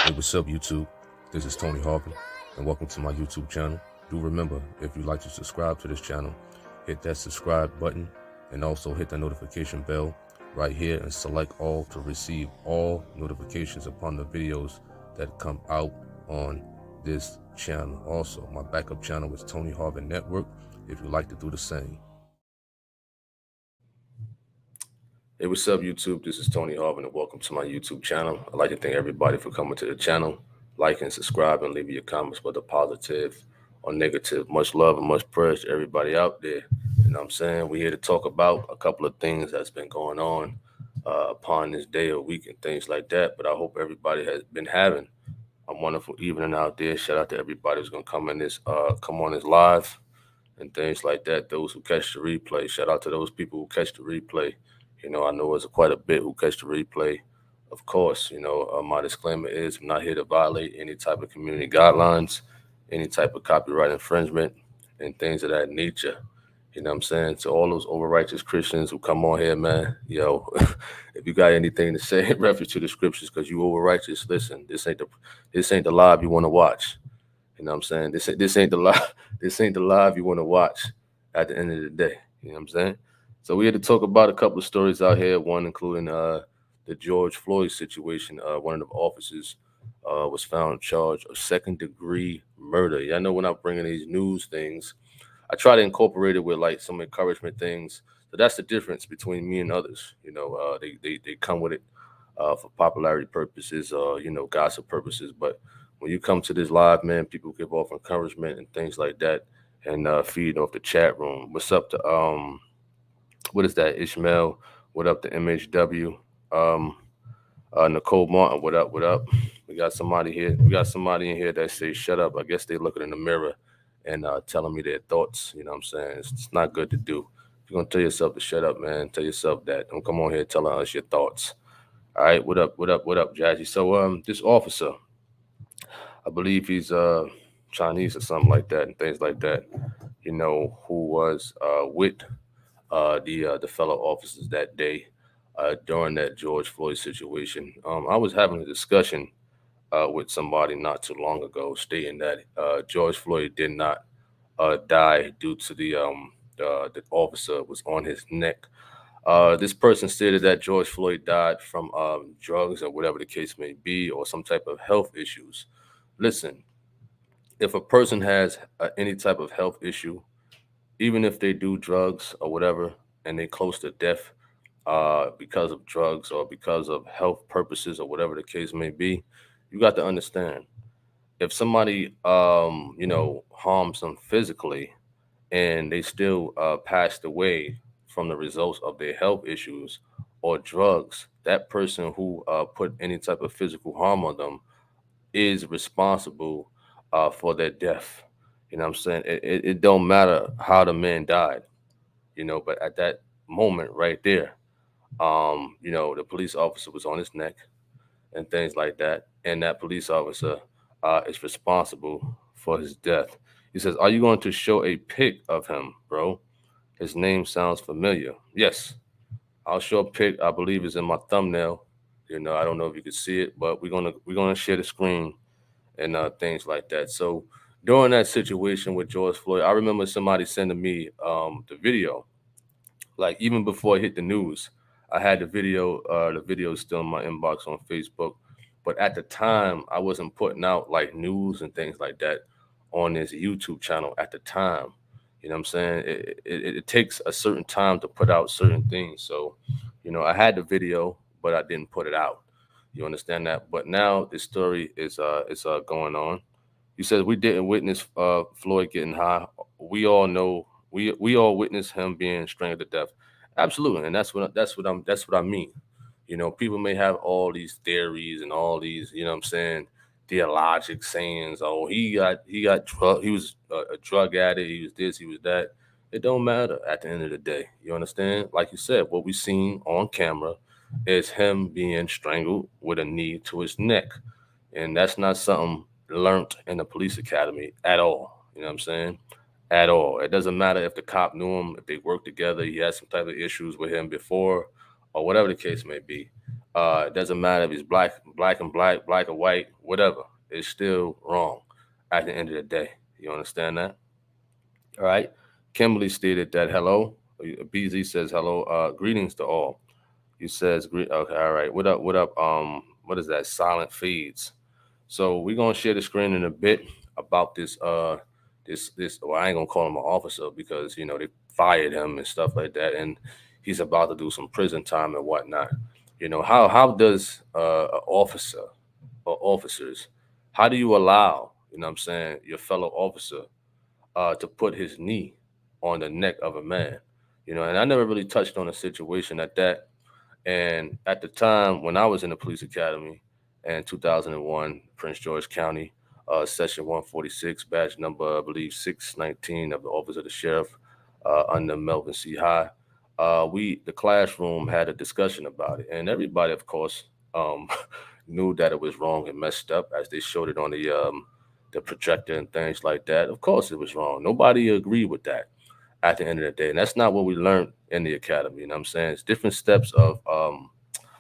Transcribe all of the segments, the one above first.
Hey, what's up, YouTube? This is Tony Harvin, and welcome to my YouTube channel. Do remember, if you'd like to subscribe to this channel, hit that subscribe button and also hit the notification bell right here and select all to receive all notifications upon the videos that come out on this channel. Also, my backup channel is Tony Harvin Network if you'd like to do the same. Hey, what's up, YouTube? This is Tony Harvin, and welcome to my YouTube channel. I'd like to thank everybody for coming to the channel. Like and subscribe and leave your comments, whether positive or negative. Much love and much prayers to everybody out there. You know what I'm saying? We're here to talk about a couple of things that's been going on upon this day or week and things like that. But I hope everybody has been having a wonderful evening out there. Shout out to everybody who's gonna come on this live and things like that. Those who catch the replay, shout out to those people who catch the replay. You know, I know it's quite a bit who catch the replay. Of course, my disclaimer is I'm not here to violate any type of community guidelines, any type of copyright infringement, and things of that nature. You know what I'm saying? To all those over-righteous Christians who come on here, man, if you got anything to say in reference to the scriptures because you over-righteous, listen, this ain't the live you want to watch. You know what I'm saying? This ain't the live. This ain't the live you want to watch at the end of the day. You know what I'm saying? So we had to talk about a couple of stories out here. One including the George Floyd situation. One of the officers was found charged of second-degree murder. Yeah, I know when I'm bringing these news things, I try to incorporate it with like some encouragement things. So that's the difference between me and others. They come with it for popularity purposes, gossip purposes. But when you come to this live, man, people give off encouragement and things like that, and feed off the chat room. What's up to what is that, Ishmael? What up to MHW? Nicole Martin, what up? What up? We got somebody here. We got somebody in here that says shut up. I guess they looking in the mirror and telling me their thoughts. You know what I'm saying? It's not good to do. If you're gonna tell yourself to shut up, man, tell yourself that. Don't come on here telling us your thoughts. All right, what up? What up? What up, Jazzy? So this officer, I believe he's Chinese or something like that and things like that, who was with the fellow officers that day during that George Floyd situation. I was having a discussion with somebody not too long ago, stating that George Floyd did not die due to the officer was on his neck. This person stated that George Floyd died from drugs or whatever the case may be, or some type of health issues. Listen, if a person has any type of health issue, even if they do drugs or whatever, and they close to death because of drugs or because of health purposes or whatever the case may be, you got to understand if somebody harms them physically and they still passed away from the results of their health issues or drugs, that person who put any type of physical harm on them is responsible for their death. You know what I'm saying? It don't matter how the man died, but at that moment right there, the police officer was on his neck and things like that. And that police officer is responsible for his death. He says, are you going to show a pic of him, bro? His name sounds familiar. Yes, I'll show a pic. I believe it's in my thumbnail. I don't know if you can see it, but we're gonna share the screen and things like that. So during that situation with George Floyd, I remember somebody sending me the video, like even before it hit the news. I had the video is still in my inbox on Facebook. But at the time, I wasn't putting out like news and things like that on this YouTube channel at the time. You know what I'm saying? It takes a certain time to put out certain things. So, I had the video, but I didn't put it out. You understand that? But now this story is going on. You said we didn't witness Floyd getting high. We all know we all witnessed him being strangled to death. Absolutely, and that's what I mean. People may have all these theories and all these, what I'm saying, theologic sayings. Oh, he got drug. He was a drug addict. He was this. He was that. It don't matter at the end of the day. You understand? Like you said, what we seen on camera is him being strangled with a knee to his neck, and that's not something learned in the police academy at all. You know what I'm saying? At all. It doesn't matter if the cop knew him, if they worked together, he had some type of issues with him before or whatever the case may be. It doesn't matter if he's black and black or white, whatever. It's still wrong at the end of the day. You understand that? All right. Kimberly stated that hello. BZ says hello. Greetings to all. He says, okay, all right. What up? What up? What is that? Silent feeds. So we're gonna share the screen in a bit about this. Well, I ain't gonna call him an officer because they fired him and stuff like that, and he's about to do some prison time and whatnot. How does an officer or officers, how do you allow what I'm saying, your fellow officer to put his knee on the neck of a man? And I never really touched on a situation at that. And at the time when I was in the police academy in 2001, Prince George County, Section 146, badge number, I believe, 619 of the Office of the Sheriff under Melvin C. High, the classroom had a discussion about it. And everybody, of course, um, knew that it was wrong and messed up as they showed it on the projector and things like that. Of course, it was wrong. Nobody agreed with that at the end of the day. And that's not what we learned in the academy. You know what I'm saying? It's different steps of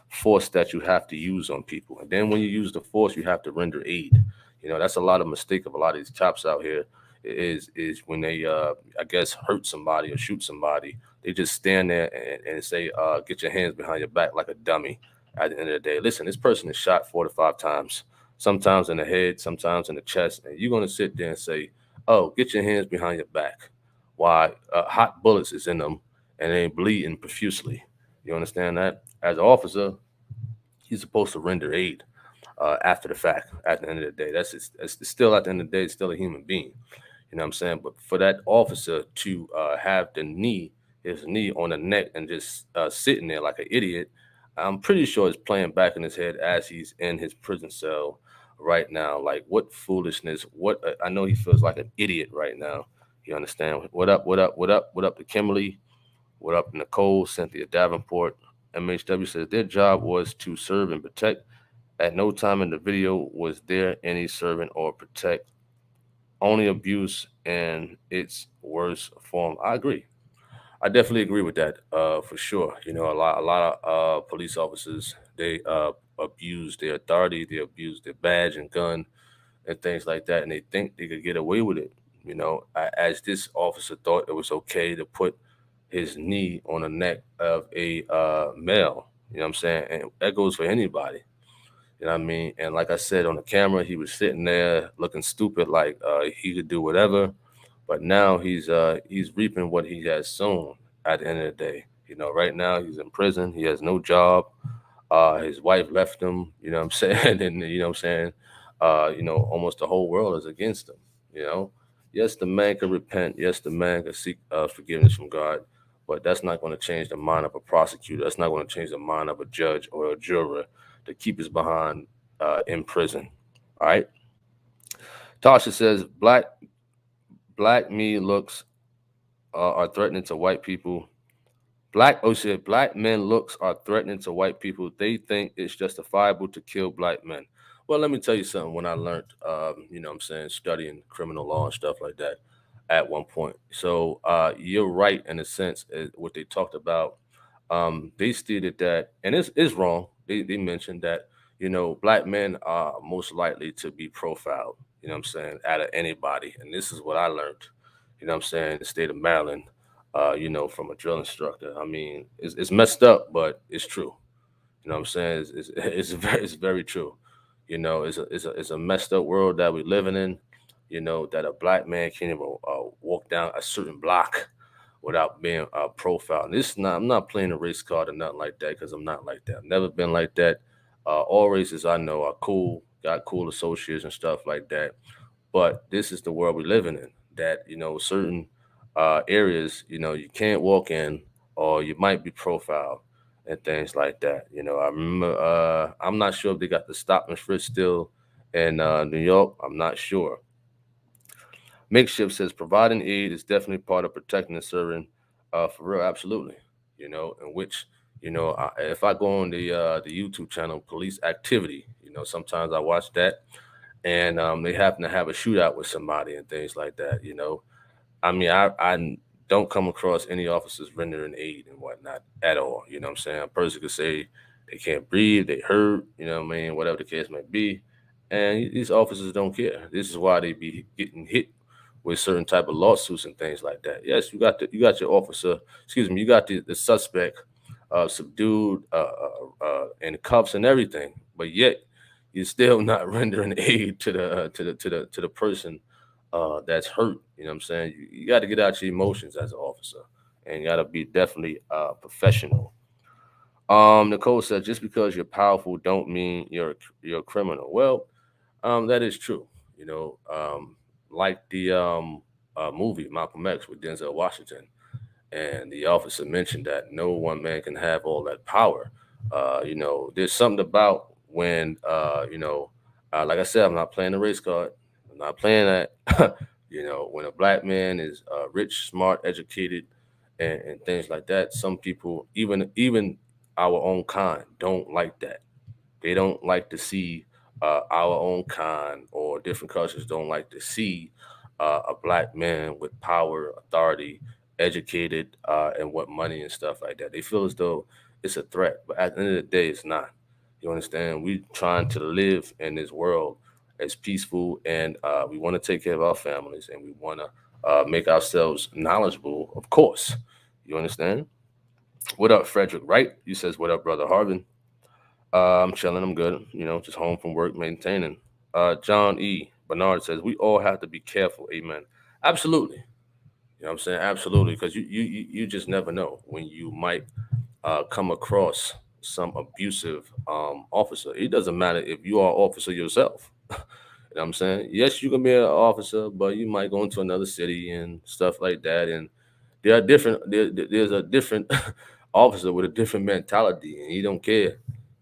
force that you have to use on people. And then when you use the force, you have to render aid. That's a lot of mistake of a lot of these cops out here is when they I guess hurt somebody or shoot somebody, they just stand there and say, get your hands behind your back like a dummy at the end of the day. Listen, this person is shot 4 to 5 times, sometimes in the head, sometimes in the chest, and you're gonna sit there and say, oh, get your hands behind your back. Why hot bullets is in them and they bleeding profusely. You understand that? As an officer, he's supposed to render aid after the fact. At the end of the day, that's still at the end of the day, it's still a human being. You know what I'm saying? But for that officer to have his knee on the neck and just sitting there like an idiot, I'm pretty sure it's playing back in his head as he's in his prison cell right now. Like, what foolishness! I know he feels like an idiot right now. You understand? What up? What up? What up? What up to Kimberly? What up, Nicole? Cynthia Davenport. MHW says their job was to serve and protect. At no time in the video was there any servant or protect, only abuse in its worst form. I agree. I definitely agree with that. For sure. A lot of police officers, they abuse their authority, they abuse their badge and gun and things like that, and they think they could get away with it. As this officer thought it was okay to put his knee on the neck of a male. You know what I'm saying? And that goes for anybody. You know what I mean? And like I said on the camera, he was sitting there looking stupid, like he could do whatever. But now he's reaping what he has sown at the end of the day. Right now he's in prison. He has no job. His wife left him. You know what I'm saying? And you know what I'm saying? Almost the whole world is against him. You know, yes, the man can repent. Yes, the man can seek forgiveness from God. But that's not going to change the mind of a prosecutor. That's not going to change the mind of a judge or a juror to keep his behind in prison. All right. Tasha says black me looks are threatening to white people. Black men looks are threatening to white people. They think it's justifiable to kill black men. Well, let me tell you something. When I learned, what I'm saying, studying criminal law and stuff like that at one point. So you're right in a sense what they talked about. They stated that, and it's wrong. They mentioned that, black men are most likely to be profiled, you know what I'm saying, out of anybody. And this is what I learned, you know what I'm saying, in the state of Maryland, from a drill instructor. I mean, it's messed up, but it's true. You know what I'm saying? It's very true. It's a messed up world that we're living in. That a black man can't even walk down a certain block without being profiled. And I'm not playing a race card or nothing like that because I'm not like that. I've never been like that. All races I know are cool, got cool associates and stuff like that. But this is the world we're living in. That certain areas you can't walk in, or you might be profiled and things like that. I remember. I'm not sure if they got the stop and frisk still in New York. I'm not sure. Makeshift says providing aid is definitely part of protecting and serving. For real, absolutely. In which if I go on the YouTube channel Police Activity, sometimes I watch that, and they happen to have a shootout with somebody and things like that. I mean, I don't come across any officers rendering aid and whatnot at all. You know what I'm saying? A person could say they can't breathe, they hurt, you know what I mean, whatever the case may be. And these officers don't care. This is why they be getting hit with certain type of lawsuits and things like that. Yes, you got your officer, excuse me, you got the suspect subdued in cuffs and everything, but yet you're still not rendering aid to the person that's hurt. You know what I'm saying? You got to get out your emotions as an officer, and you got to be definitely professional. Nicole said, just because you're powerful don't mean you're a criminal. Well, that is true. You know, like the movie Malcolm X with Denzel Washington, and the officer mentioned that no one man can have all that power. You know, there's something about when like I said, I'm not playing the race card. I'm not playing that. You know, when a black man is rich, smart, educated, and things like that, some people, even our own kind, don't like that. They don't like to see our own kind, or different cultures don't like to see a black man with power, authority, educated, and what money and stuff like that. They feel as though it's a threat, but at the end of the day, it's not. You understand? We trying to live in this world as peaceful, and we want to take care of our families, and we want to make ourselves knowledgeable, of course. You understand? What up, Frederick? Right? You says, "What up, brother Harvin?" I'm chilling. I'm good. You know, just home from work, maintaining. John E. Bernard says we all have to be careful. Amen. Absolutely. You know what I'm saying? Absolutely, because you just never know when you might come across some abusive officer. It doesn't matter if you are an officer yourself. You know what I'm saying? Yes, you can be an officer, but you might go into another city and stuff like that. And there are different. There's a different officer with a different mentality, and he don't care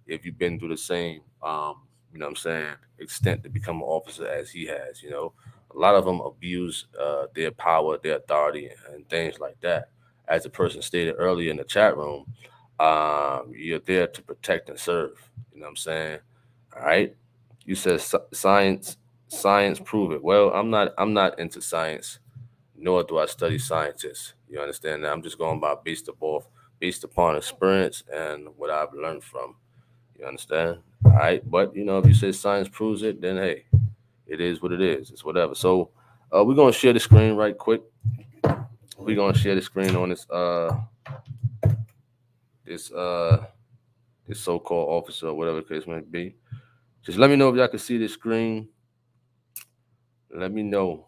if you've been through the same, you know what I'm saying, extent to become an officer as he has. You know, a lot of them abuse their power, their authority, and things like that. As the person stated earlier in the chat room, you're there to protect and serve. You know what I'm saying? All right. You said science prove it. Well, I'm not into science, nor do I study scientists. You understand that? I'm just going by based upon experience and what I've learned from. You understand? All right. But if you say science proves it, then hey, it is what it is. It's whatever. So we're gonna share the screen right quick. We're gonna share the screen on this this so-called officer or whatever the case may be. Just let me know if y'all can see the screen. Let me know.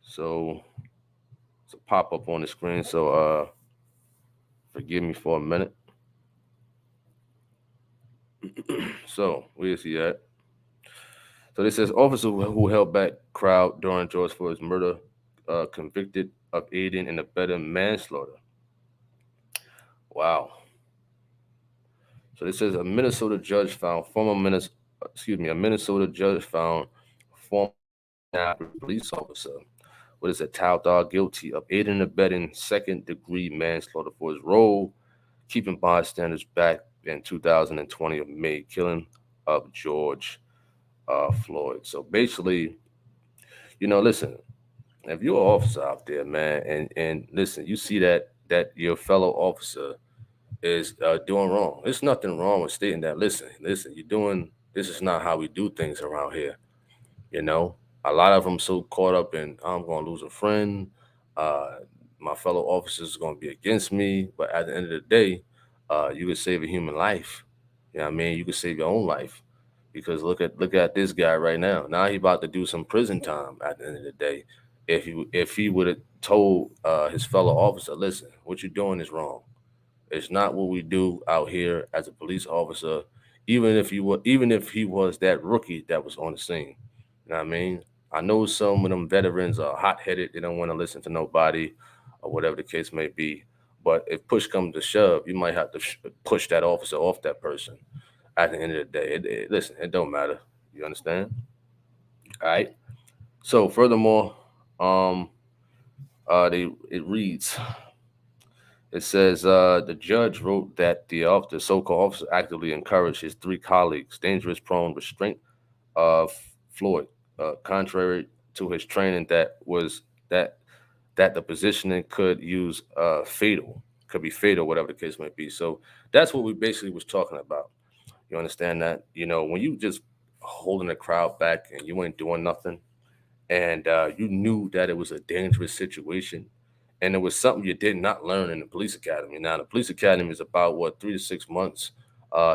So it's a pop-up on the screen. So forgive me for a minute. So where's he at? So this says officer who held back crowd during George Floyd's murder, convicted of aiding and abetting manslaughter. Wow. So this says a Minnesota judge found a Minnesota judge found former police officer, what is it, Taldar, guilty of aiding and abetting second degree manslaughter for his role keeping bystanders back in 2020 of May killing of George Floyd. So basically, listen, if you're an officer out there, man, and listen, you see that your fellow officer is doing wrong. There's nothing wrong with stating that. Listen, you're doing this is not how we do things around here. You know, a lot of them so caught up in I'm going to lose a friend, uh, my fellow officers are going to be against me. But at the end of the day, you could save a human life. You know what I mean? You could save your own life because look at this guy right now. Now he about to do some prison time. At the end of the day, if he would have told his fellow officer, listen, what you're doing is wrong. It's not what we do out here as a police officer, even if he was that rookie that was on the scene. You know what I mean? I know some of them veterans are hot headed, they don't want to listen to nobody or whatever the case may be. But if push comes to shove, you might have to push that officer off that person. At the end of the day, listen, it don't matter. You understand? All right. So furthermore, um, it reads. It says the judge wrote that the so-called officer actively encouraged his three colleagues' dangerous prone restraint of Floyd, contrary to his training that that the positioning could be fatal, whatever the case might be. So that's what we basically was talking about. You understand that? When you just holding the crowd back and you ain't doing nothing, and you knew that it was a dangerous situation, and it was something you did not learn in the police academy. Now, the police academy is about what 3 to 6 months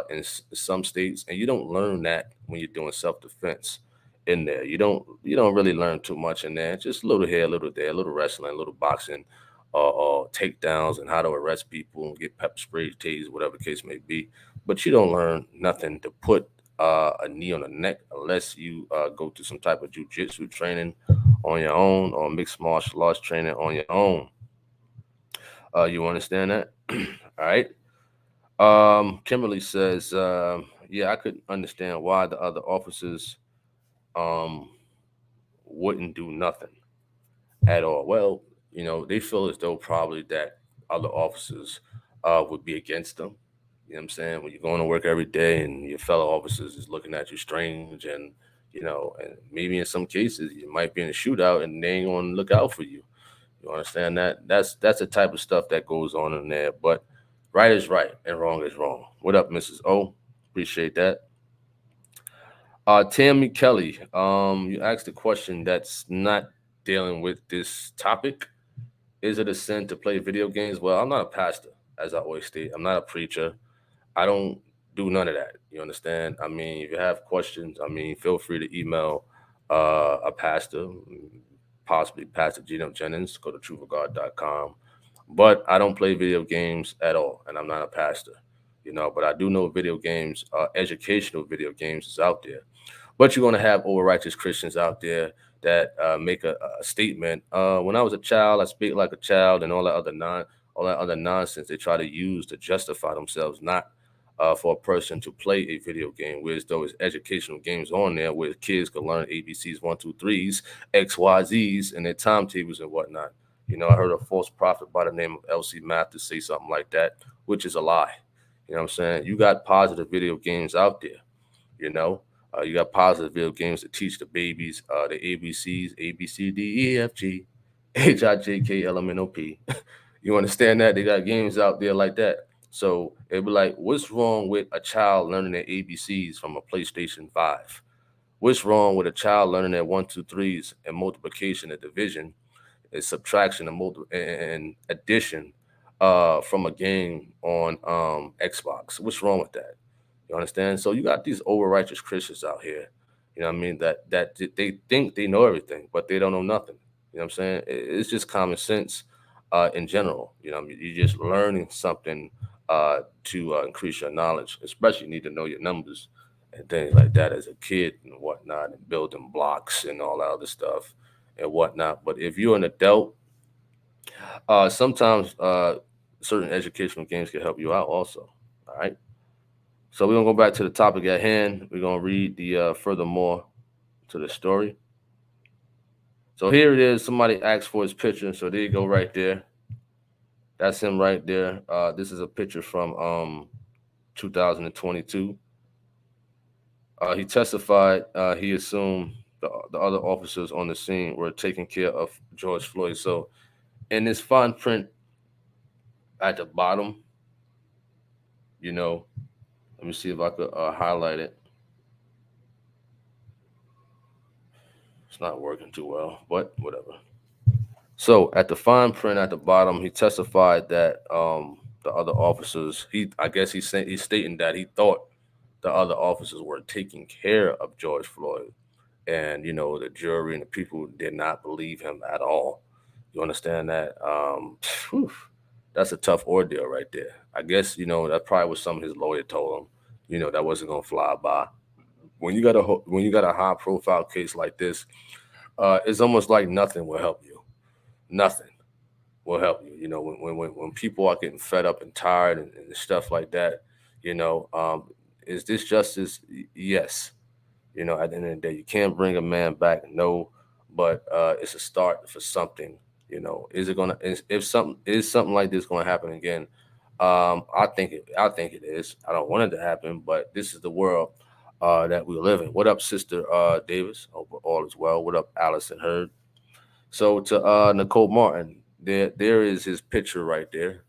in some states, and you don't learn that when you're doing self defense in there. You don't really learn too much in there. Just a little here, a little there, a little wrestling, a little boxing, takedowns, and how to arrest people and get pepper spray, tase, whatever the case may be. But you don't learn nothing to put a knee on the neck unless you go to some type of jujitsu training on your own or mixed martial arts training on your own. You understand that? All right. Kimberly says, yeah, I could understand why the other officers um, wouldn't do nothing at all. Well, they feel as though probably that other officers would be against them. You know what I'm saying? When you're going to work every day and your fellow officers is looking at you strange, and and maybe in some cases you might be in a shootout and they ain't gonna look out for you. You understand that? That's the type of stuff that goes on in there. But right is right and wrong is wrong. What up, Mrs. O? Appreciate that. Tammy Kelly, you asked a question that's not dealing with this topic. Is it a sin to play video games? Well, I'm not a pastor, as I always state. I'm not a preacher. I don't do none of that. You understand? I mean, if you have questions, I mean, feel free to email a pastor, possibly Pastor Gino Jennings. Go to truthofgod.com. But I don't play video games at all, and I'm not a pastor. But I do know video games, educational video games is out there. But you're going to have over righteous Christians out there that make a statement. When I was a child, I speak like a child, and all that other nonsense they try to use to justify themselves, not for a person to play a video game. Whereas though it's educational games on there where kids can learn ABCs, 1, 2, 3s, XYZs, and their timetables and whatnot. I heard a false prophet by the name of LC Mathis say something like that, which is a lie. You know what I'm saying? You got positive video games out there. You know, you got positive video games to teach the babies the ABCs, A B C D E F G H I J K L M N O P. You understand that? They got games out there like that. So it'd be like, what's wrong with a child learning their ABCs from a PlayStation 5? What's wrong with a child learning their 1, 2, 3s and multiplication and division and subtraction and addition from a game on Xbox? What's wrong with that? You understand? So you got these over righteous Christians out here. You know what I mean? That they think they know everything, but they don't know nothing. You know what I'm saying? It's just common sense in general. You're just learning something to increase your knowledge. Especially, you need to know your numbers and things like that as a kid and whatnot, and building blocks and all that other stuff and whatnot. But if you're an adult, sometimes certain educational games can help you out also. All right. So we're gonna go back to the topic at hand. We're gonna read the furthermore to the story. So here it is. Somebody asked for his picture, so there you go, right there. That's him right there. This is a picture from 2022. He testified he assumed the other officers on the scene were taking care of George Floyd. So in this fine print at the bottom, let me see if I could highlight it. It's not working too well, but whatever. So at the fine print at the bottom, he testified that the other officers, he's stating that he thought the other officers were taking care of George Floyd, and the jury and the people did not believe him at all. You understand that? Whew, that's a tough ordeal right there. I guess that probably was something his lawyer told him. That wasn't gonna fly by. When you got a high profile case like this, it's almost like nothing will help you. Nothing will help you. When people are getting fed up and tired and stuff like that, is this justice? Yes. At the end of the day, you can't bring a man back. No, but it's a start for something. Is it gonna? Is something like this going to happen again? I think it is. I don't want it to happen, but this is the world that we live in. What up, Sister Davis? Hope all is well. What up, Allison Heard? So to Nicole Martin, there is his picture right there.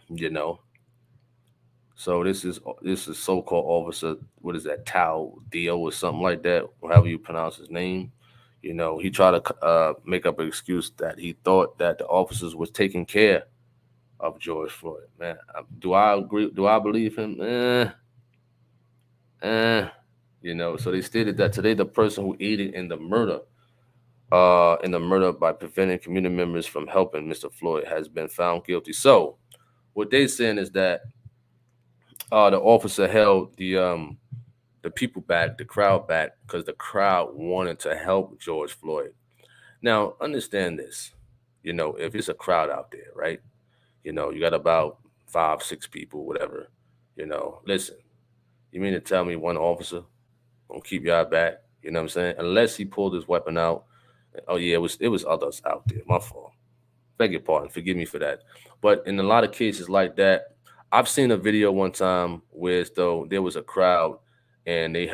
You know, so this is so-called officer. What is that? Tao Dio or something like that, however you pronounce his name. He tried to make up an excuse that he thought that the officers was taking care of George Floyd. Man, do I agree? Do I believe him? Eh. So they stated that today the person who aided in the murder by preventing community members from helping Mr. Floyd has been found guilty. So what they saying is that the officer held the people back, the crowd back, because the crowd wanted to help George Floyd. Now, understand this. If it's a crowd out there, right? You got about 5, 6 people, whatever. Listen, you mean to tell me one officer gonna keep y'all back? You know what I'm saying? Unless he pulled his weapon out. Oh yeah, it was others out there. My fault. Beg your pardon. Forgive me for that. But in a lot of cases like that, I've seen a video one time where as though there was a crowd and they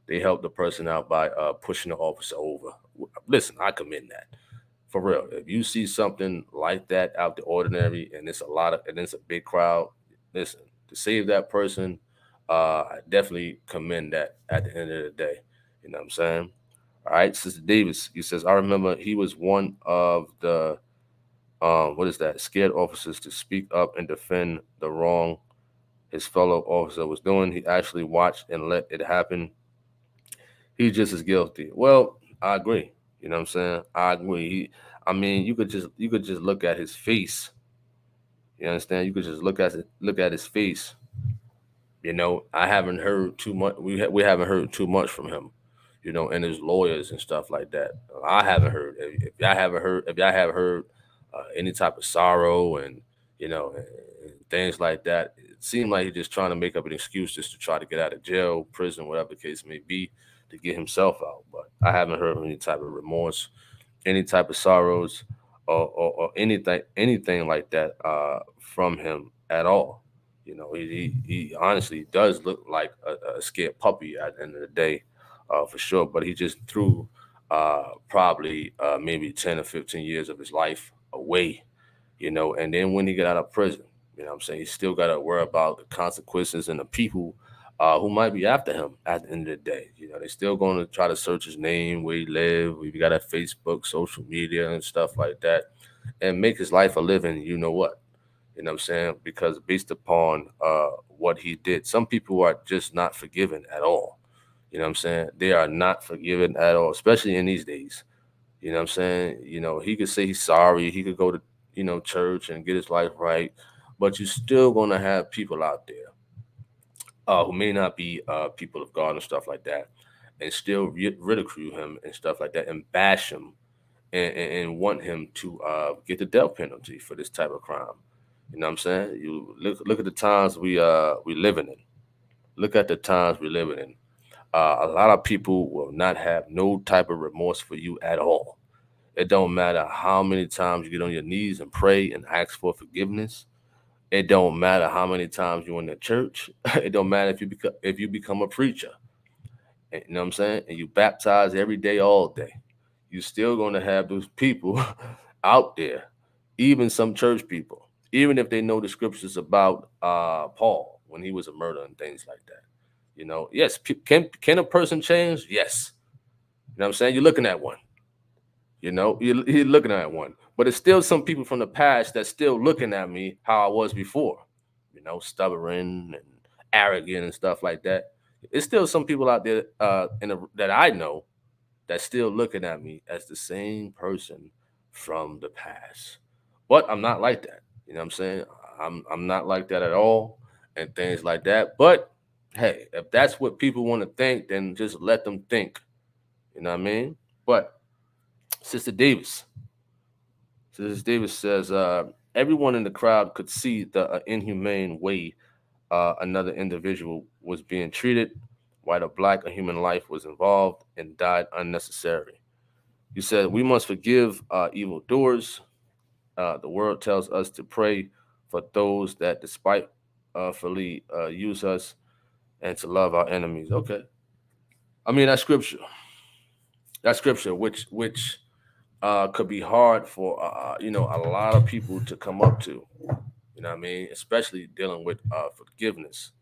they helped the person out by pushing the officer over. Listen, I commend that. For real. If you see something like that out the ordinary and it's a big crowd, listen, to save that person, I definitely commend that at the end of the day. You know what I'm saying? All right, Sister Davis, he says, I remember he was one of the what is that? Scared officers to speak up and defend the wrong his fellow officer was doing. He actually watched and let it happen. He's just as guilty. Well, I agree. You know what I'm saying? I agree. I mean, you could just look at his face. You understand? You could just look at his face. I haven't heard too much. We haven't heard too much from him. And his lawyers and stuff like that. I haven't heard. If y'all have heard any type of sorrow and and things like that, it seemed like he's just trying to make up an excuse just to try to get out of jail, prison, whatever the case may be, to get himself out. But I haven't heard any type of remorse, any type of sorrows, or anything like that from him at all. He honestly does look like a scared puppy at the end of the day, for sure. But he just threw probably maybe 10 or 15 years of his life away. And then when he get out of prison, what I'm saying, he still got to worry about the consequences and the people who might be after him at the end of the day. They're still going to try to search his name, where he live. We got a Facebook, social media, and stuff like that, and make his life a living. You know what? What I'm saying? Because based upon what he did, some people are just not forgiven at all. What I'm saying? They are not forgiven at all, especially in these days. What I'm saying? He could say he's sorry. He could go to, church and get his life right. But you're still going to have people out there who may not be people of God and stuff like that, and still ridicule him and stuff like that, and bash him, and want him to get the death penalty for this type of crime. What I'm saying? You look at the times we living in. Look at the times we're living in. A lot of people will not have no type of remorse for you at all. It don't matter how many times you get on your knees and pray and ask for forgiveness. It don't matter how many times you're in the church. It don't matter if you become a preacher. You know what I'm saying? And you baptize every day, all day. You're still going to have those people out there, even some church people, even if they know the scriptures about Paul when he was a murderer and things like that. Yes, can a person change? Yes. You know what I'm saying? You're looking at one. You're looking at one, but it's still some people from the past that's still looking at me how I was before. Stubborn and arrogant and stuff like that. It's still some people out there that I know that's still looking at me as the same person from the past. But I'm not like that. You know what I'm saying? I'm not like that at all, and things like that. But hey, if that's what people want to think, then just let them think. You know what I mean? But Sister Davis. Sister Davis says, everyone in the crowd could see the inhumane way another individual was being treated, while a black or human life was involved and died unnecessary. He said, we must forgive evildoers. The word tells us to pray for those that despitefully use us, and to love our enemies. Okay. I mean, that's scripture. That's scripture, which could be hard for a lot of people to come up to. You know what I mean? Especially dealing with forgiveness.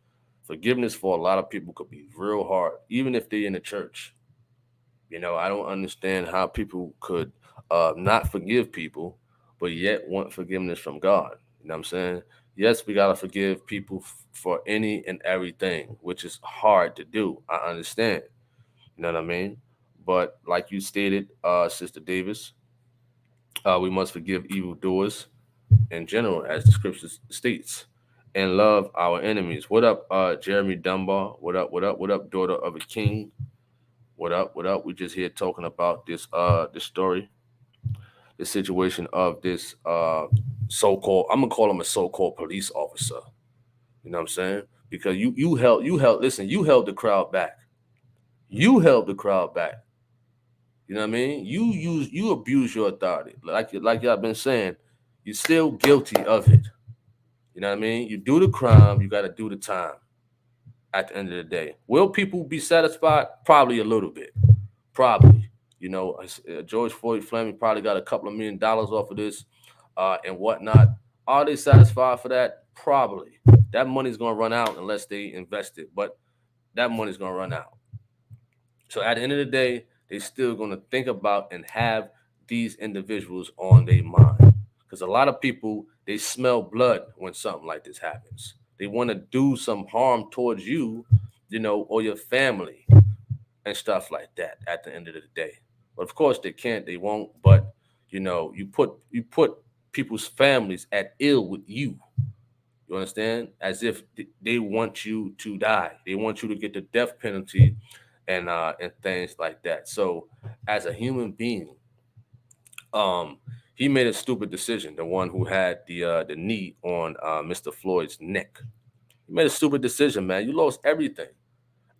Forgiveness for a lot of people could be real hard, even if they're in the church. I don't understand how people could not forgive people, but yet want forgiveness from God. You know what I'm saying? Yes, we gotta forgive people for any and everything, which is hard to do. I understand. You know what I mean? But like you stated, Sister Davis, we must forgive evildoers in general, as the scriptures states, and love our enemies. What up, Jeremy Dunbar? What up? What up? What up, daughter of a king? What up? What up? We just here talking about this story, the situation of this so-called, I'm gonna call him a so-called police officer. You know what I'm saying? Because you held listen, you held the crowd back. You held the crowd back. You know what I mean? You abuse your authority. Like y'all been saying, you're still guilty of it. You know what I mean? You do the crime, you gotta do the time at the end of the day. Will people be satisfied? Probably a little bit. Probably. George Floyd Fleming probably got a couple of $1 million off of this and whatnot. Are they satisfied for that? Probably. That money's gonna run out unless they invest it, but that money's gonna run out. So at the end of the day, they still gonna think about and have these individuals on their mind. Because a lot of people they smell blood when something like this happens. They want to do some harm towards you, or your family and stuff like that at the end of the day. But of course they can't, they won't. But you put people's families at ill with you. You understand? As if they want you to die. They want you to get the death penalty and things like that. So as a human being, um, he made a stupid decision. The one who had the knee on Mr. Floyd's neck. He made a stupid decision, man. You lost everything.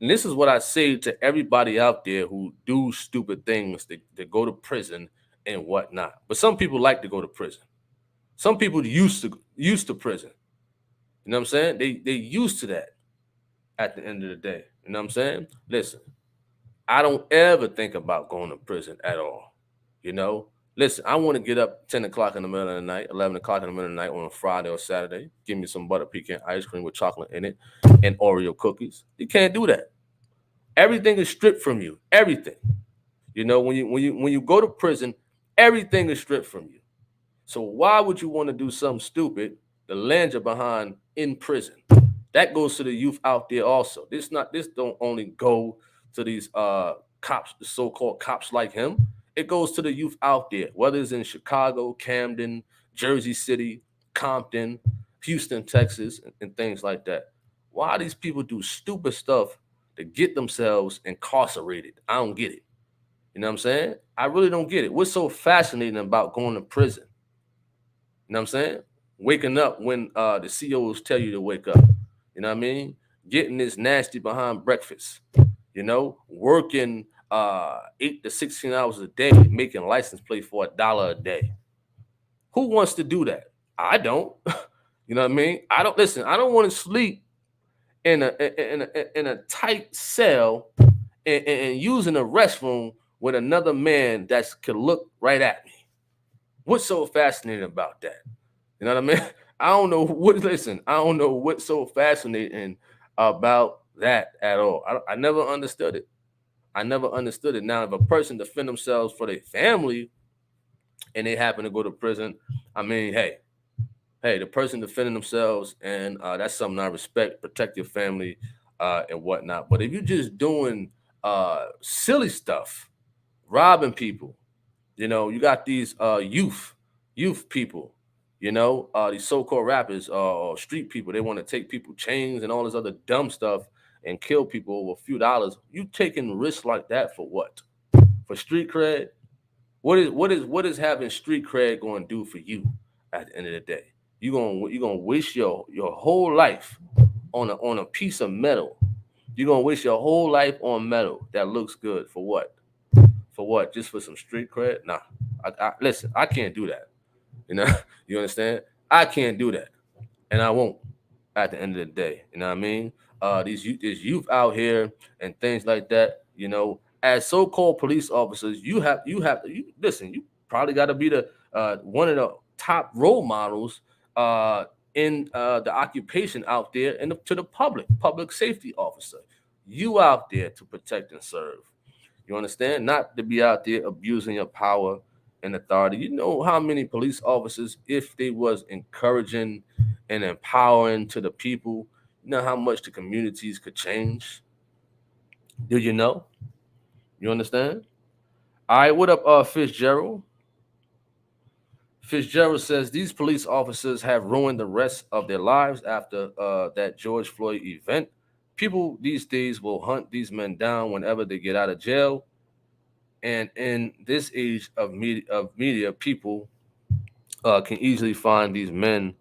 And this is what I say to everybody out there who do stupid things, that go to prison and whatnot. But some people like to go to prison. Some people used to prison. You know what I'm saying? They used to that at the end of the day. You know what I'm saying? Listen, I don't ever think about going to prison at all. You know? Listen, I want to get up 10 o'clock in the middle of the night, 11 o'clock in the middle of the night on a Friday or Saturday, give me some butter pecan ice cream with chocolate in it and Oreo cookies. You can't do that. Everything is stripped from you. Everything. When you go to prison, everything is stripped from you. So why would you want to do something stupid to land you behind in prison? That goes to the youth out there also. This don't only go to these cops, the so-called cops like him. It goes to the youth out there, whether it's in Chicago, Camden, Jersey City, Compton, Houston, Texas, and things like that. Why these people do stupid stuff to get themselves incarcerated? I don't get it. You know what I'm saying? I really don't get it. What's so fascinating about going to prison? You know what I'm saying? Waking up when the CEOs tell you to wake up. You know what I mean? Getting this nasty behind breakfast. Working 8 to 16 hours a day, making license plate for $1 a day. Who wants to do that? I don't. You know what I mean? I don't listen. I don't want to sleep in a tight cell and using a restroom with another man that could look right at me. What's so fascinating about that? You know what I mean? I don't know what. Listen, I don't know what's so fascinating about that at all. I never understood it. I never understood it. Now, if a person defend themselves for their family and they happen to go to prison, I mean, hey, the person defending themselves, and that's something I respect. Protect your family and whatnot. But if you're just doing silly stuff, robbing people, you got these youth people, these so-called rappers or street people. They want to take people chains and all this other dumb stuff and kill people over a few dollars. You taking risks like that for what? For street cred? What is having street cred going to do for you at the end of the day? You gonna waste your whole life on a piece of metal. You're gonna waste your whole life on metal that looks good for what? For what? Just for some street cred? Nah. Listen, I can't do that. You know, you understand? I can't do that, and I won't. At the end of the day, you know what I mean? These youth out here and things like that. As so-called police officers, you listen. You probably got to be the one of the top role models in the occupation out there and to the public safety officer. You out there to protect and serve. You understand? Not to be out there abusing your power and authority. You know how many police officers, if they was encouraging and empowering to the people, you know how much the communities could change? Do you know? You understand? All right, what up, Fitzgerald? Fitzgerald says these police officers have ruined the rest of their lives after that George Floyd event. People these days will hunt these men down whenever they get out of jail. And in this age of media, people can easily find these men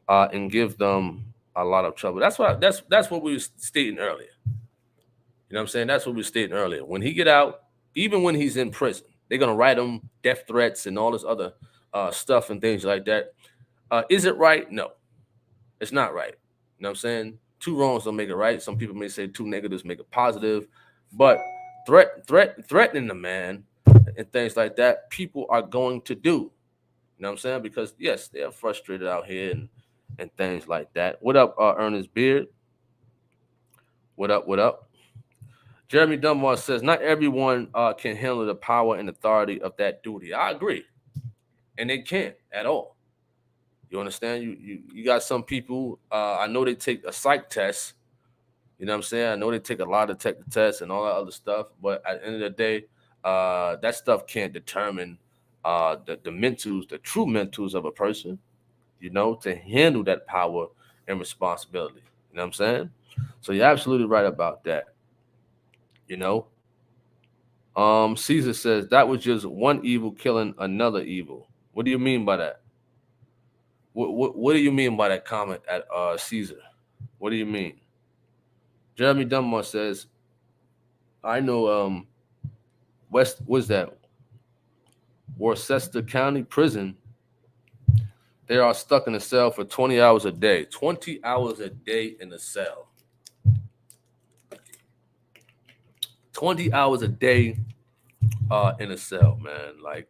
and give them a lot of trouble. That's what we were stating earlier. You know what I'm saying? That's what we were stating earlier. When he get out, even when he's in prison, they're gonna write him death threats and all this other stuff and things like that. Is it right? No, it's not right. You know what I'm saying? Two wrongs don't make it right. Some people may say two negatives make it positive, but threatening the man and things like that, people are going to do. You know what I'm saying? Because yes, they are frustrated out here and things like that. What up, Ernest Beard? What up? What up? Jeremy Dunbar says not everyone can handle the power and authority of that duty. I agree, and they can't at all. You understand? You got some people. I know they take a psych test. You know what I'm saying? I know they take a lot of tech tests and all that other stuff, but at the end of the day, that stuff can't determine the mentals, the true mentals of a person. You know, to handle that power and responsibility. You know what I'm saying? So you're absolutely right about that. You know, Caesar says that was just one evil killing another evil. What do you mean by that? What do you mean by that comment at Caesar? What do you mean? Jeremy Dunmore says, I know West was that Worcester County Prison. They are stuck in a cell for 20 hours a day. 20 hours a day in a cell. 20 hours a day in a cell, man. Like,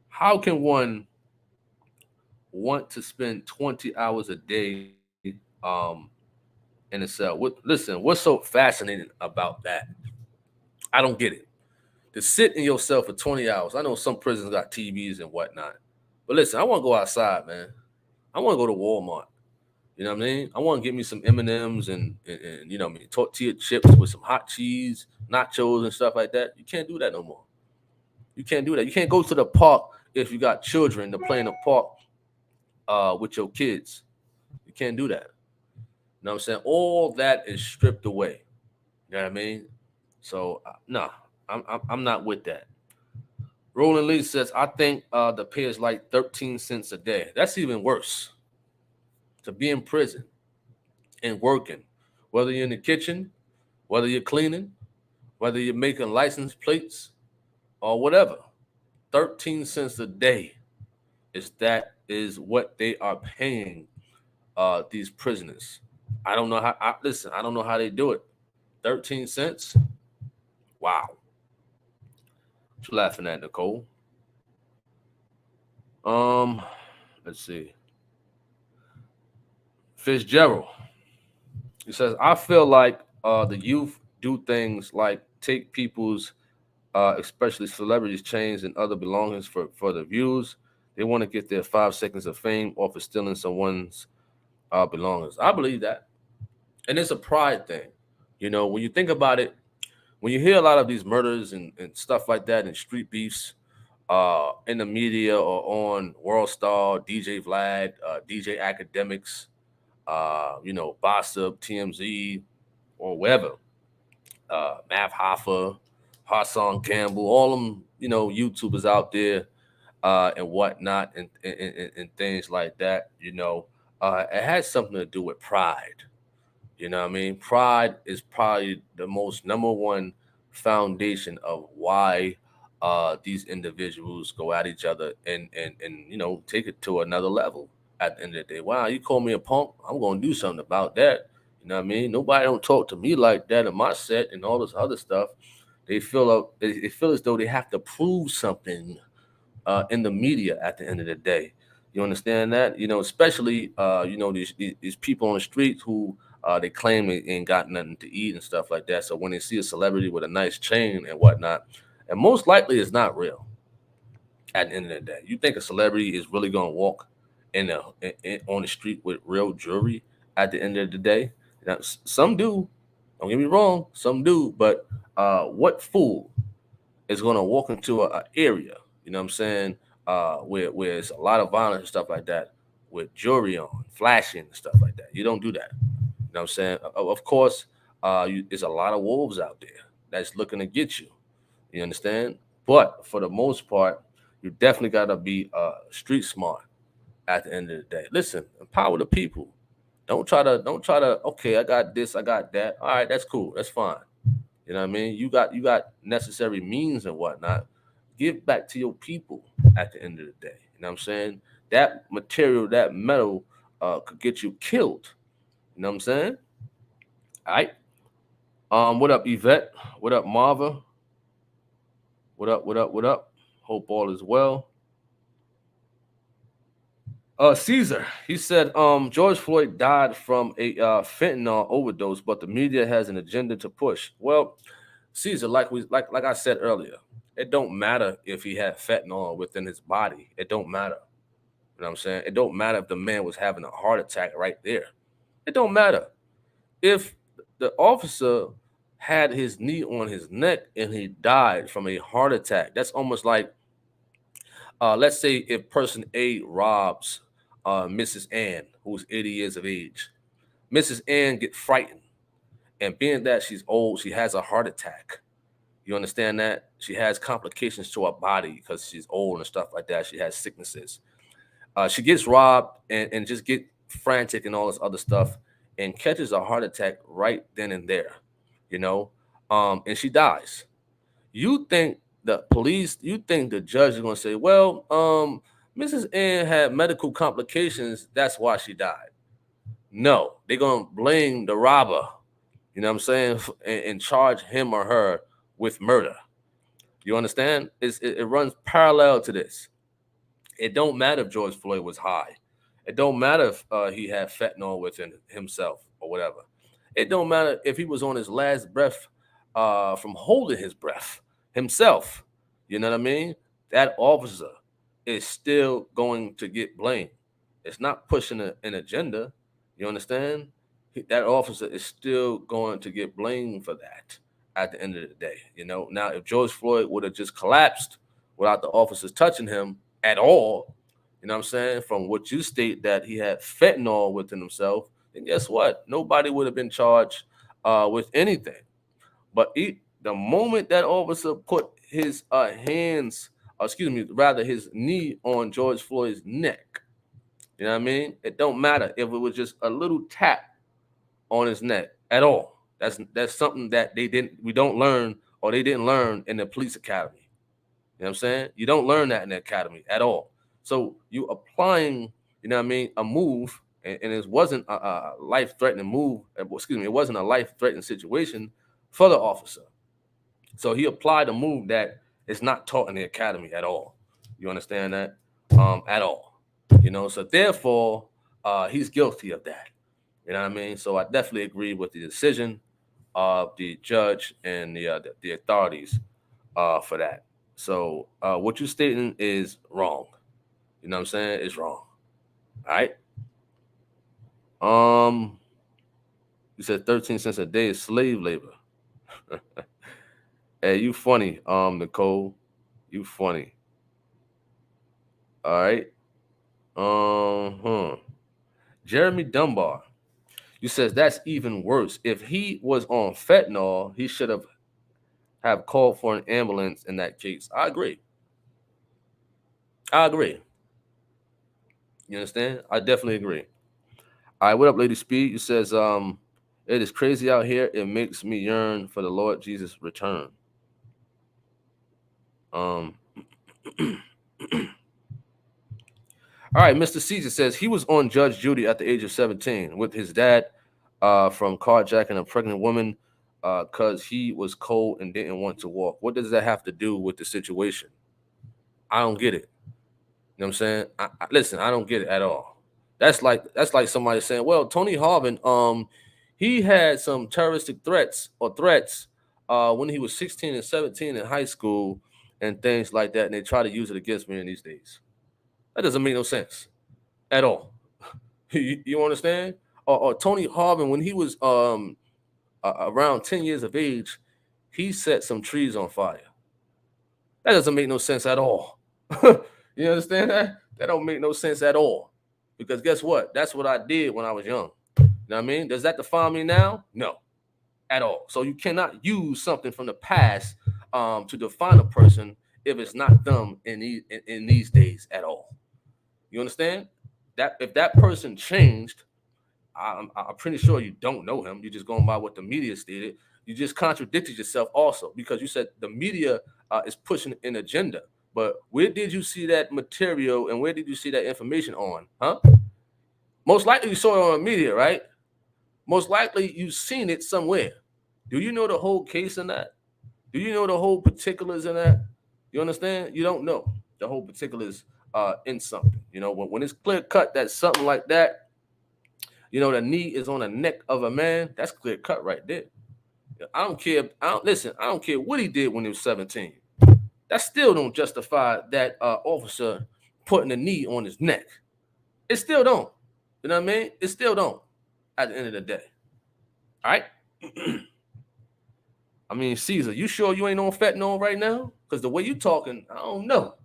how can one want to spend 20 hours a day in a cell? Listen, what's so fascinating about that? I don't get it. To sit in your cell for 20 hours. I know some prisons got TVs and whatnot. But listen, I want to go outside, man. I want to go to Walmart. You know what I mean? I want to get me some M&Ms and you know, tortilla chips with some hot cheese, nachos and stuff like that. You can't do that no more. You can't do that. You can't go to the park if you got children to play in the park with your kids. You can't do that. You know what I'm saying? All that is stripped away. You know what I mean? So nah, I'm not with that. Roland Lee says, I think the pay is like 13 cents a day. That's even worse. To be in prison and working, whether you're in the kitchen, whether you're cleaning, whether you're making license plates or whatever. 13 cents a day is what they are paying these prisoners. I don't know how. I don't know how they do it. 13 cents. Wow. What you laughing at, Nicole? Let's see. Fitzgerald. He says, I feel like the youth do things like take people's, especially celebrities' chains and other belongings for the views. They want to get their 5 seconds of fame off of stealing someone's belongings. I believe that. And it's a pride thing. You know, when you think about it, when you hear a lot of these murders and stuff like that and street beefs in the media or on World Star, DJ Vlad, DJ Academics, you know, Bossip, TMZ, or wherever, Mav Hoffa, Hassan Campbell, all them, you know, YouTubers out there and whatnot and things like that, you know, it has something to do with pride. You know what I mean? Pride is probably the most number one foundation of why these individuals go at each other and you know, take it to another level at the end of the day. Wow, you call me a punk, I'm gonna do something about that. You know what I mean? Nobody don't talk to me like that in my set and all this other stuff. They feel they feel as though they have to prove something in the media at the end of the day. You understand that? Especially these people on the streets who they claim they ain't got nothing to eat and stuff like that. So when they see a celebrity with a nice chain and whatnot, and most likely it's not real at the end of the day. You think a celebrity is really gonna walk on the street with real jewelry at the end of the day? Now, some do. Don't get me wrong, some do. But what fool is gonna walk into a area? You know what I'm saying? Where it's a lot of violence and stuff like that, with jewelry on, flashing and stuff like that. You don't do that. You know what I'm saying? Of course, there's a lot of wolves out there that's looking to get you. You understand? But for the most part, you definitely gotta be street smart at the end of the day. Listen, empower the people. Don't try to, okay, I got this, I got that. All right, that's cool. That's fine. You know what I mean? You got necessary means and whatnot. Give back to your people at the end of the day. You know what I'm saying? That material, that metal could get you killed. You know what I'm saying? All right. What up, Yvette? What up, Marva? What up, what up, what up? Hope all is well. Caesar, he said, George Floyd died from a fentanyl overdose, but the media has an agenda to push. Well, Caesar, like I said earlier, it don't matter if he had fentanyl within his body. It don't matter. You know what I'm saying? It don't matter if the man was having a heart attack right there. It don't matter. If the officer had his knee on his neck and he died from a heart attack, that's almost like, let's say if person A robs Mrs. Ann, who's 80 years of age. Mrs. Ann get frightened, and being that she's old, she has a heart attack. You understand that? She has complications to her body because she's old and stuff like that. She has sicknesses. She gets robbed and just get frantic and all this other stuff and catches a heart attack right then and there, you know, and she dies. You think the police, you think the judge is going to say, well, Mrs. N had medical complications. That's why she died. No, they're going to blame the robber, you know what I'm saying, and charge him or her with murder. You understand? It runs parallel to this. It don't matter if George Floyd was high. It don't matter if he had fentanyl within himself or whatever. It don't matter if he was on his last breath from holding his breath himself. You know what I mean? That officer is still going to get blamed. It's not pushing an agenda. You understand? That officer is still going to get blamed for that at the end of the day. Now if George Floyd would have just collapsed without the officers touching him at all, you know what I'm saying? From what you state that he had fentanyl within himself, then guess what? Nobody would have been charged with anything. But the moment that officer put his his knee on George Floyd's neck, you know what I mean? It don't matter if it was just a little tap on his neck at all. That's something that we don't learn, or they didn't learn in the police academy. You know what I'm saying? You don't learn that in the academy at all. So you applying, you know what I mean, a move, and it wasn't a life-threatening move. It wasn't a life-threatening situation for the officer. So he applied a move that is not taught in the academy at all. You understand that? At all. So therefore, he's guilty of that. You know what I mean? So I definitely agree with the decision of the judge and the authorities for that. So what you're stating is wrong. You know what I'm saying? It's wrong. All right. You said 13 cents a day is slave labor. Hey, you funny, Nicole. You funny. All right. Jeremy Dunbar. You says that's even worse. If he was on fentanyl, he should have called for an ambulance in that case. I agree. You understand? I definitely agree. All right, what up, Lady Speed? You says, it is crazy out here. It makes me yearn for the Lord Jesus' return. All right, Mr. Caesar says he was on Judge Judy at the age of 17 with his dad from carjacking a pregnant woman because he was cold and didn't want to walk. What does that have to do with the situation? I don't get it. You know what I'm saying? Listen, I don't get it at all. That's like somebody saying, well, Tony Harvin, he had some terroristic threats when he was 16 and 17 in high school and things like that, and they try to use it against me in these days. That doesn't make no sense at all. You understand? Or Tony Harvin, when he was around 10 years of age, he set some trees on fire. That doesn't make no sense at all. You understand that? That don't make no sense at all. Because guess what? That's what I did when I was young. You know what I mean? Does that define me now? No, at all. So you cannot use something from the past to define a person if it's not them in these days at all. You understand? That if that person changed, I'm pretty sure you don't know him. You're just going by what the media stated. You just contradicted yourself also because you said the media is pushing an agenda. But where did you see that material and where did you see that information on? Huh? Most likely you saw it on the media, right? Most likely you've seen it somewhere. Do you know the whole case in that? Do you know the whole particulars in that? You understand? You don't know the whole particulars in something. You know, when it's clear cut that something like that, you know, the knee is on the neck of a man, that's clear cut right there. I don't care. I don't care what he did when he was 17. That still don't justify that officer putting a knee on his neck. It still don't. You know what I mean? It still don't at the end of the day. All right? I mean, Caesar, you sure you ain't on fentanyl right now? Because the way you talking, I don't know.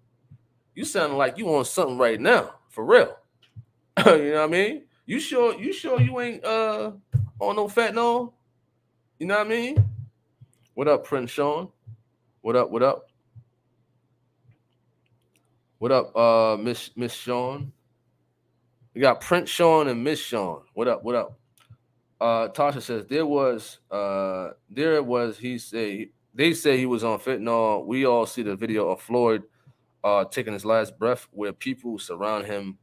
You sounding like you on something right now, for real. You know what I mean? You sure you ain't on no fentanyl? You know what I mean? What up, Prince Sean? What up? What up? What up, Miss Sean? We got Prince Sean and Miss Sean. What up? What up? Tasha says there was he say they say he was on fentanyl. We all see the video of Floyd taking his last breath where people surround him,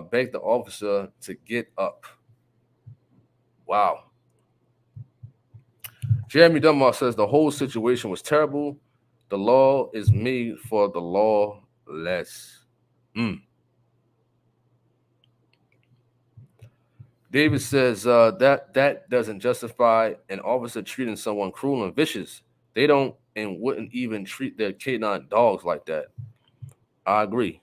beg the officer to get up. Wow. Jeremy Dunbar says the whole situation was terrible. The law is made for the lawless. David says that doesn't justify an officer treating someone cruel and vicious. They don't and wouldn't even treat their canine dogs like that. I agree.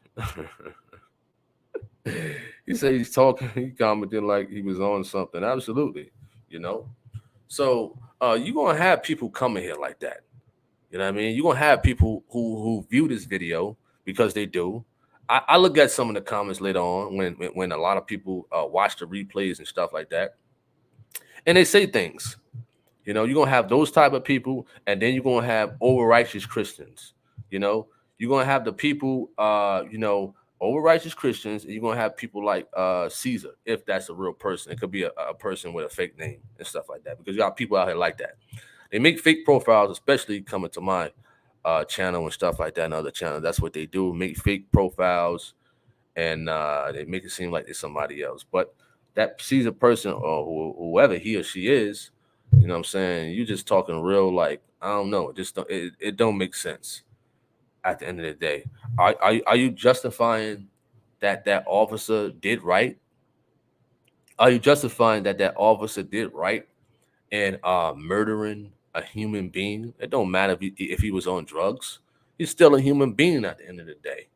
He said he's talking, he commented like he was on something. Absolutely. You know. So you're gonna have people coming here like that. You know what I mean? You're gonna have people who view this video because they do. I look at some of the comments later on when a lot of people watch the replays and stuff like that, and they say things. You know, you're gonna have those type of people, and then you're gonna have over righteous Christians. You know, you're gonna have the people, over righteous Christians, and you're gonna have people like Caesar, if that's a real person. It could be a person with a fake name and stuff like that, because you got people out here like that. They make fake profiles, especially coming to my channel and stuff like that, and other channels. That's what they do: make fake profiles, and they make it seem like they're somebody else. But that Caesar person or whoever he or she is, you know what I'm saying? You just talking real like I don't know. It don't make sense. At the end of the day, are you justifying that officer did right? Are you justifying that officer did right in murdering a human being? It don't matter if he was on drugs. He's still a human being at the end of the day.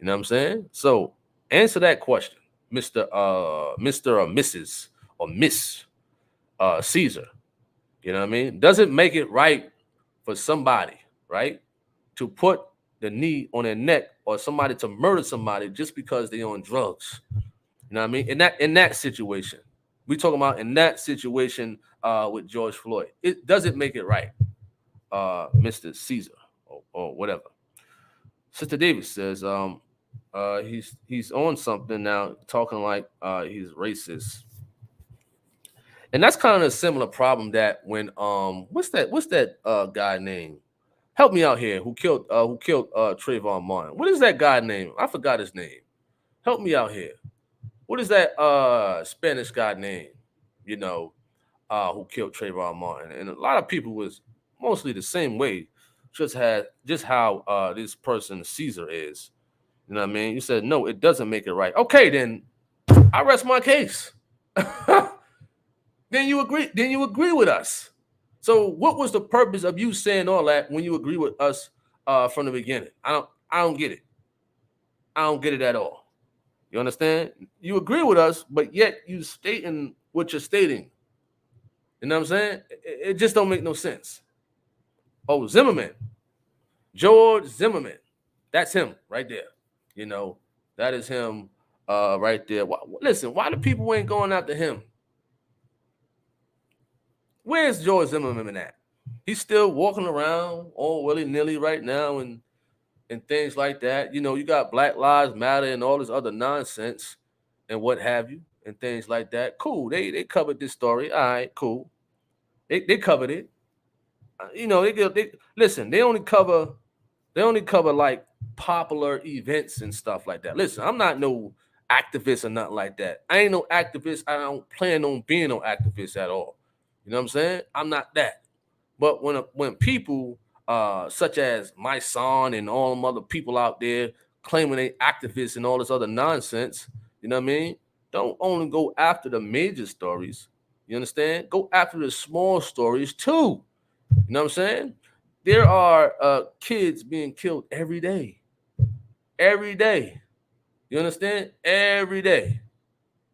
You know what I'm saying? So answer that question, Mr. or Mrs. or Miss Caesar. You know what I mean? Does it make it right for somebody, right, to put the knee on their neck or somebody to murder somebody just because they're on drugs? You know what I mean? In that situation, we talking about in that situation with George Floyd. It doesn't make it right, Mr. Caesar or whatever. Sister Davis says he's on something now, talking like he's racist. And that's kind of a similar problem that when what's that guy name? Help me out here. Who killed Trayvon Martin? What is that guy name? I forgot his name. Help me out here. What is that Spanish guy name? You know, who killed Trayvon Martin? And a lot of people was mostly the same way. Just how this person Caesar is. You know what I mean? You said, no, it doesn't make it right. Okay, then I rest my case. Then you agree. Then you agree with us. So what was the purpose of you saying all that when you agree with us from the beginning? I don't get it. I don't get it at all. You understand? You agree with us, but yet you stating what you're stating. You know what I'm saying? It just don't make no sense. Oh, Zimmerman. George Zimmerman. That's him right there. You know, that is him right there. Listen, why the people ain't going after him? Where's George Zimmerman at? He's still walking around all willy-nilly right now and things like that. You know, you got Black Lives Matter and all this other nonsense and what have you and things like that. Cool. They covered this story. All right, cool. They covered it. You know, they listen, they only cover like popular events and stuff like that. Listen, I'm not no activist or nothing like that. I ain't no activist. I don't plan on being no activist at all. You know what I'm saying? I'm not that. But when people such as my son and all them other people out there claiming they activists and all this other nonsense, you know what I mean? Don't only go after the major stories. You understand? Go after the small stories too. You know what I'm saying? There are kids being killed every day. Every day. You understand? Every day.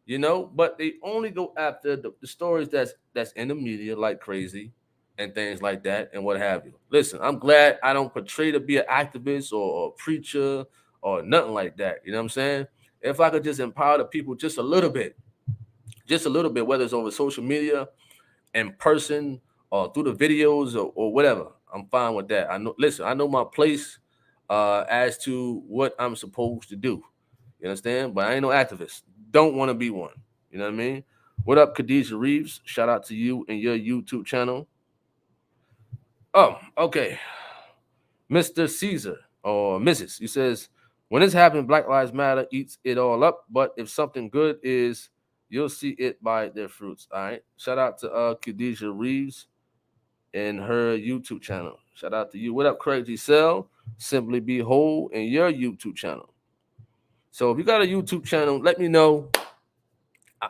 You know, but they only go after the stories that's in the media like crazy and things like that and what have you. Listen, I'm glad I don't portray to be an activist or a preacher or nothing like that. You know what I'm saying? If I could just empower the people just a little bit, whether it's over social media, in person, or through the videos or whatever, I'm fine with that. I know my place as to what I'm supposed to do. You understand? But I ain't no activist. Don't want to be one. You know what I mean? What up, Khadijah Reeves? Shout out to you and your YouTube channel. Oh, okay. Mr. Caesar or Mrs. He says, when this happens, Black Lives Matter eats it all up. But if something good is, you'll see it by their fruits. All right. Shout out to Khadijah Reeves and her YouTube channel. Shout out to you. What up, Craig Giselle? Simply Be Whole in your YouTube channel. So if you got a YouTube channel, let me know.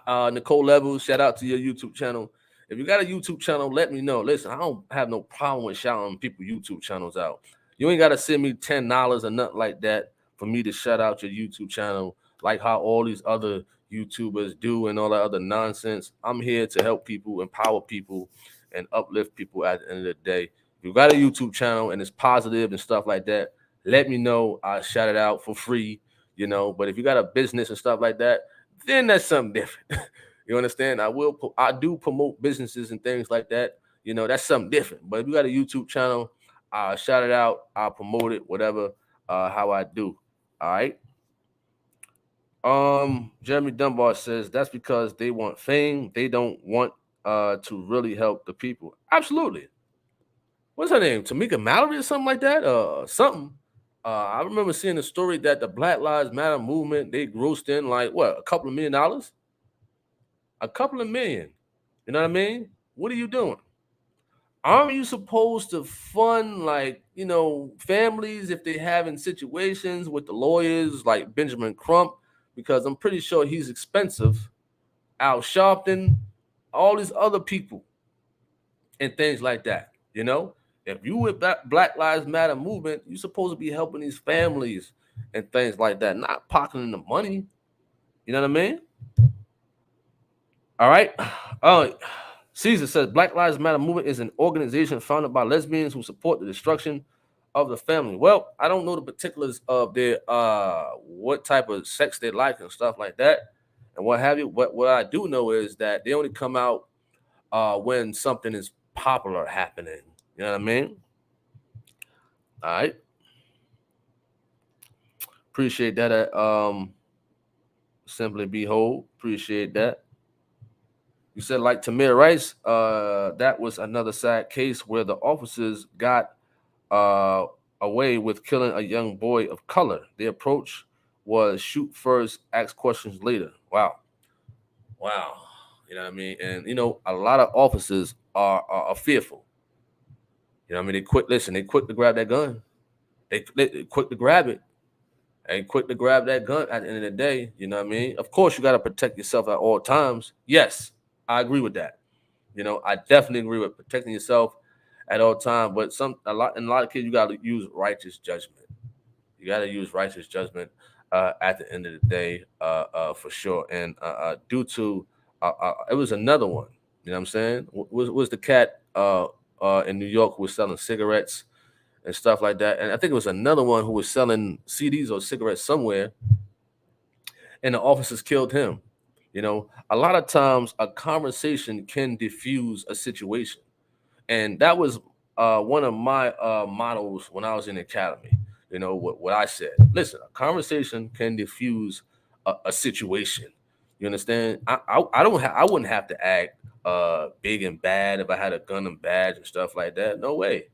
Nicole Levels, shout out to your YouTube channel. If you got a YouTube channel, let me know. Listen, I don't have no problem with shouting people YouTube channels out. You ain't got to send me $10 or nothing like that for me to shout out your YouTube channel, like how all these other YouTubers do and all that other nonsense. I'm here to help people, empower people, and uplift people at the end of the day. If you got a YouTube channel and it's positive and stuff like that, let me know. I'll shout it out for free, you know. But if you got a business and stuff like that, then that's something different. You understand? I do promote businesses and things like that. You know, that's something different. But if you got a YouTube channel, I'll shout it out. I'll promote it, whatever, how I do. All right. Jeremy Dunbar says that's because they want fame. They don't want to really help the people. Absolutely. What's her name? Tamika Mallory or something like that? Something. I remember seeing a story that the Black Lives Matter movement, they grossed in like what, a couple of $1 million? A couple of million. You know what I mean? What are you doing? Aren't you supposed to fund, like, you know, families if they having situations with the lawyers like Benjamin Crump? Because I'm pretty sure he's expensive. Al Sharpton, all these other people and things like that. You know, if you with Black Lives Matter movement, you're supposed to be helping these families and things like that, not pocketing the money. You know what I mean? All right. Caesar says Black Lives Matter movement is an organization founded by lesbians who support the destruction of the family. Well, I don't know the particulars of their what type of sex they like and stuff like that and what have you. What I do know is that they only come out when something is popular happening. You know what I mean? All right. Appreciate that. Simply Be Whole. Appreciate that. You said like Tamir Rice, that was another sad case where the officers got away with killing a young boy of color. The approach was shoot first, ask questions later. Wow. You know what I mean? And, you know, a lot of officers are fearful. You know what I mean? They quick to grab that gun. They quick to grab it Ain't quick to grab that gun at the end of the day. You know what I mean? Of course, you got to protect yourself at all times. Yes, I agree with that. I definitely agree with protecting yourself at all times. But in a lot of cases, you got to use righteous judgment. You got to use righteous judgment at the end of the day, for sure. And due to it was another one. You know what I'm saying? Was the cat in New York who was selling cigarettes and stuff like that? And I think it was another one who was selling CDs or cigarettes somewhere, and the officers killed him. A lot of times a conversation can diffuse a situation, and that was one of my models when I was in the academy. What I said. Listen, a conversation can diffuse a situation. You understand? I wouldn't have to act big and bad if I had a gun and badge and stuff like that. No way.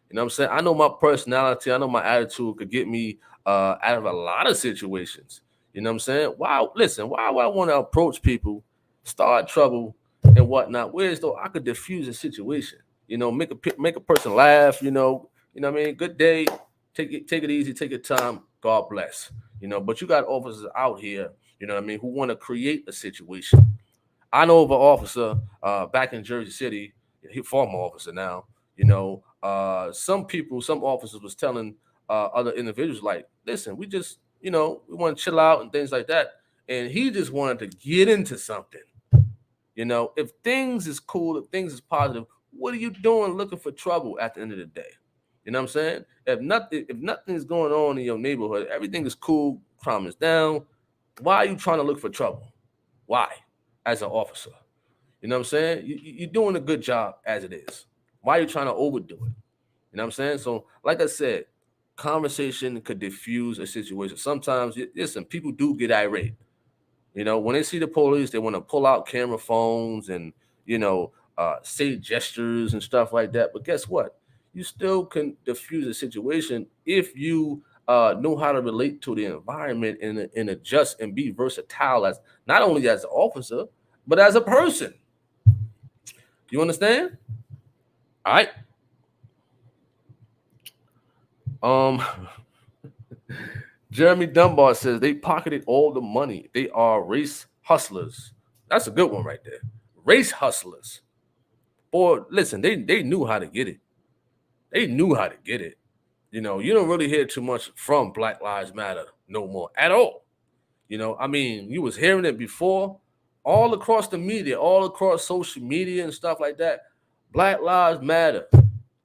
You know what I'm saying? I know my personality, I know my attitude could get me out of a lot of situations. You know what I'm saying? Why would I want to approach people, start trouble and whatnot? Whereas though I could diffuse a situation, make a person laugh, what I mean? Good day, take it easy, take your time, God bless. But you got officers out here, what I mean, who want to create a situation. I know of an officer back in Jersey City, he former officer now. Some officers was telling other individuals like, listen, we just, we want to chill out and things like that. And he just wanted to get into something. If things is cool, if things is positive, what are you doing looking for trouble at the end of the day? You know what I'm saying? If nothing is going on in your neighborhood, everything is cool, crime is down. Why are you trying to look for trouble? Why? As an officer. You know what I'm saying? You're doing a good job as it is. Why are you trying to overdo it? You know what I'm saying? So, like I said, conversation could diffuse a situation. Sometimes, listen, people do get irate. When they see the police, they want to pull out camera phones and, say gestures and stuff like that. But guess what? You still can diffuse a situation if you know how to relate to the environment and adjust and be versatile as not only as an officer, but as a person. You understand? All right. Jeremy Dunbar says they pocketed all the money. They are race hustlers. That's a good one right there. Race hustlers. Boy, listen, they knew how to get it. They knew how to get it. You don't really hear too much from Black Lives Matter no more at all. I mean, you was hearing it before, all across the media, all across social media and stuff like that. Black Lives Matter.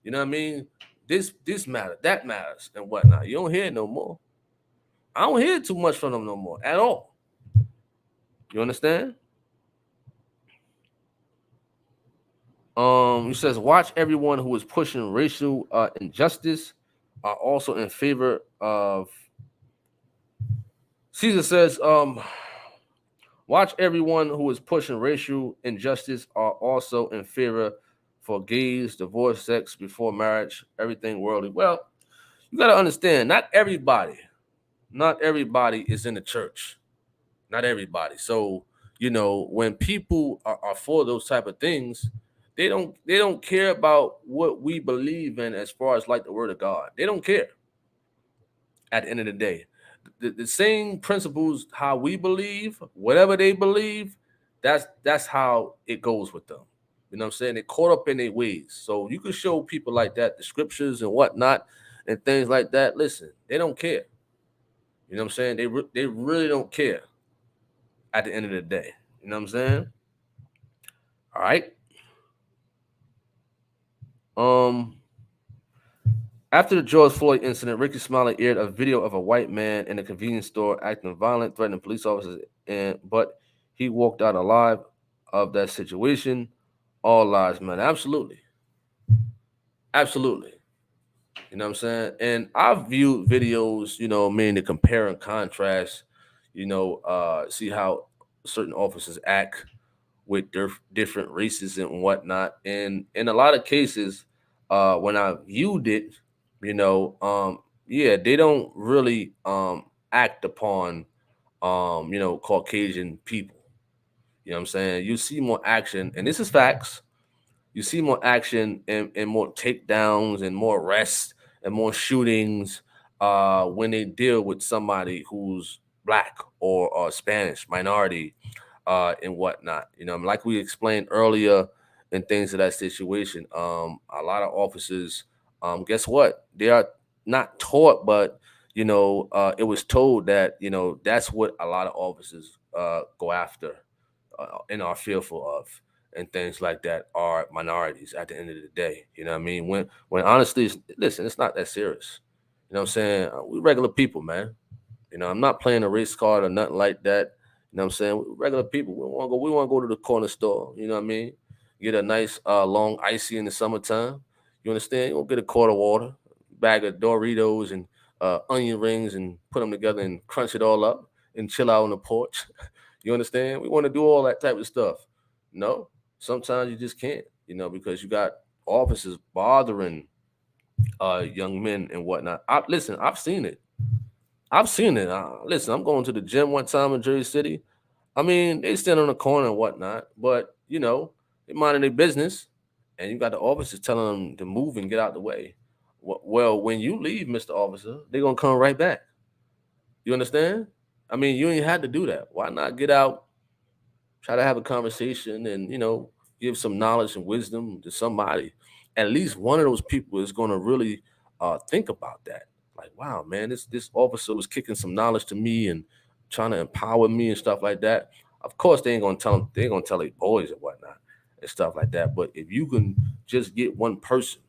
You know what I mean? This matter, that matters, and whatnot. You don't hear it no more. I don't hear too much from them no more at all. You understand? He says, watch everyone who is pushing racial injustice are also in favor of. Caesar says, watch everyone who is pushing racial injustice are also in favor for gays, divorce, sex before marriage, everything worldly. Well, you got to understand, not everybody is in the church. Not everybody. So, when people are for those type of things, they don't care about what we believe in as far as like the word of God. They don't care at the end of the day. The same principles, how we believe, whatever they believe, that's how it goes with them. You know what I'm saying? They're caught up in their ways. So you can show people like that the scriptures and whatnot and things like that. Listen, they don't care. You know what I'm saying? They really don't care at the end of the day. You know what I'm saying? All right. After the George Floyd incident, Ricky Smiley aired a video of a white man in a convenience store acting violent, threatening police officers, but he walked out alive of that situation. All lives matter. Absolutely. Absolutely. You know what I'm saying? And I've viewed videos, meaning to compare and contrast, see how certain officers act with different races and whatnot. And in a lot of cases, when I viewed it, they don't really act upon Caucasian people. You know what I'm saying? You see more action, and this is facts. You see more action and more takedowns and more arrests and more shootings when they deal with somebody who's black or Spanish minority and whatnot. Like we explained earlier in things of that situation, a lot of officers, guess what? They are not taught, but it was told that that's what a lot of officers go after and are fearful of, and things like that are minorities at the end of the day. You know what I mean? When honestly, listen, it's not that serious. You know what I'm saying? We regular people, man. I'm not playing a race card or nothing like that. You know what I'm saying? We're regular people. We want to go to the corner store, you know what I mean? Get a nice long icy in the summertime. You understand? You won't get a quart of water, bag of Doritos and onion rings, and put them together and crunch it all up and chill out on the porch. You understand? We want to do all that type of stuff. No, sometimes you just can't, because you got officers bothering young men and whatnot. Listen, I've seen it. I've seen it. Listen, I'm going to the gym one time in Jersey City. I mean, they stand on the corner and whatnot, but they minding their business, and you got the officers telling them to move and get out the way. Well, when you leave, Mr. Officer, they're gonna come right back. You understand? I mean, you ain't had to do that. Why not get out, try to have a conversation, and give some knowledge and wisdom to somebody? At least one of those people is gonna really think about that. Like, wow, man, this officer was kicking some knowledge to me and trying to empower me and stuff like that. Of course, they ain't gonna tell them. They ain't gonna tell their boys and whatnot and stuff like that. But if you can just get one person,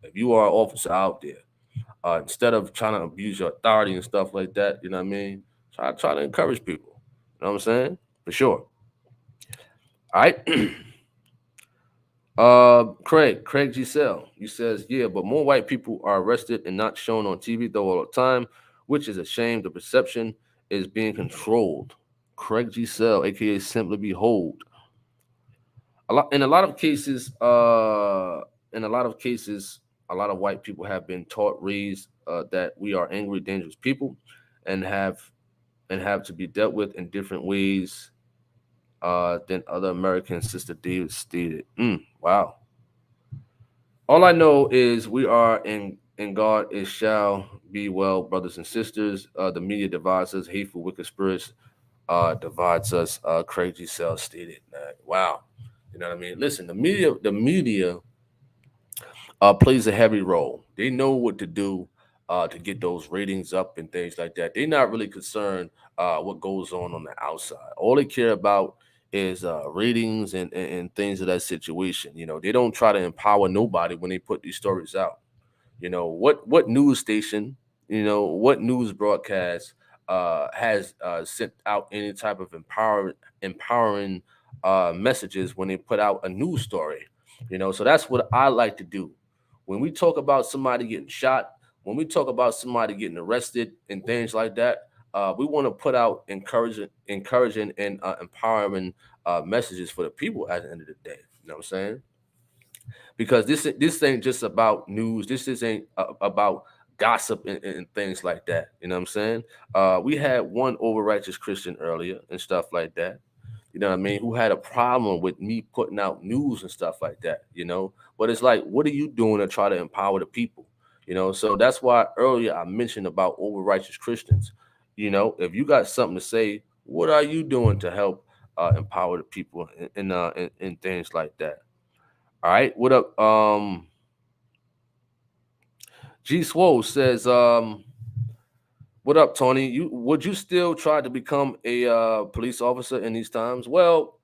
if you are an officer out there, instead of trying to abuse your authority and stuff like that, you know what I mean? Try to encourage people. You know what I'm saying? For sure. All right. Craig Giselle, he says, yeah, but more white people are arrested and not shown on TV though all the time, which is a shame. The perception is being controlled. Craig Giselle, aka Simply Behold. In a lot of cases, a lot of white people have been raised that we are angry, dangerous people, and have to be dealt with in different ways than other Americans. Sister David stated. Wow. All I know is we are in God. It shall be well, brothers and sisters. The media divides us. Hateful, wicked spirits divides us. Crazy Cell stated. Wow. You know what I mean? Listen, the media plays a heavy role. They know what to do to get those ratings up and things like that. They're not really concerned what goes on the outside. All they care about is ratings and things of that situation. They don't try to empower nobody when they put these stories out. What news station, what news broadcast has sent out any type of empowering messages when they put out a news story. So that's what I like to do. When we talk about somebody getting shot, when we talk about somebody getting arrested and things like that, we want to put out encouraging and empowering messages for the people at the end of the day. You know what I'm saying? Because this ain't just about news. This ain't about gossip and things like that. You know what I'm saying? We had one over righteous Christian earlier and stuff like that. You know what I mean? Who had a problem with me putting out news and stuff like that? But it's like, what are you doing to try to empower the people? So that's why earlier I mentioned about over righteous Christians. If you got something to say, what are you doing to help empower the people and things like that? All right, what up? G Swole says, what up, Tony? Would you still try to become a police officer in these times? Well,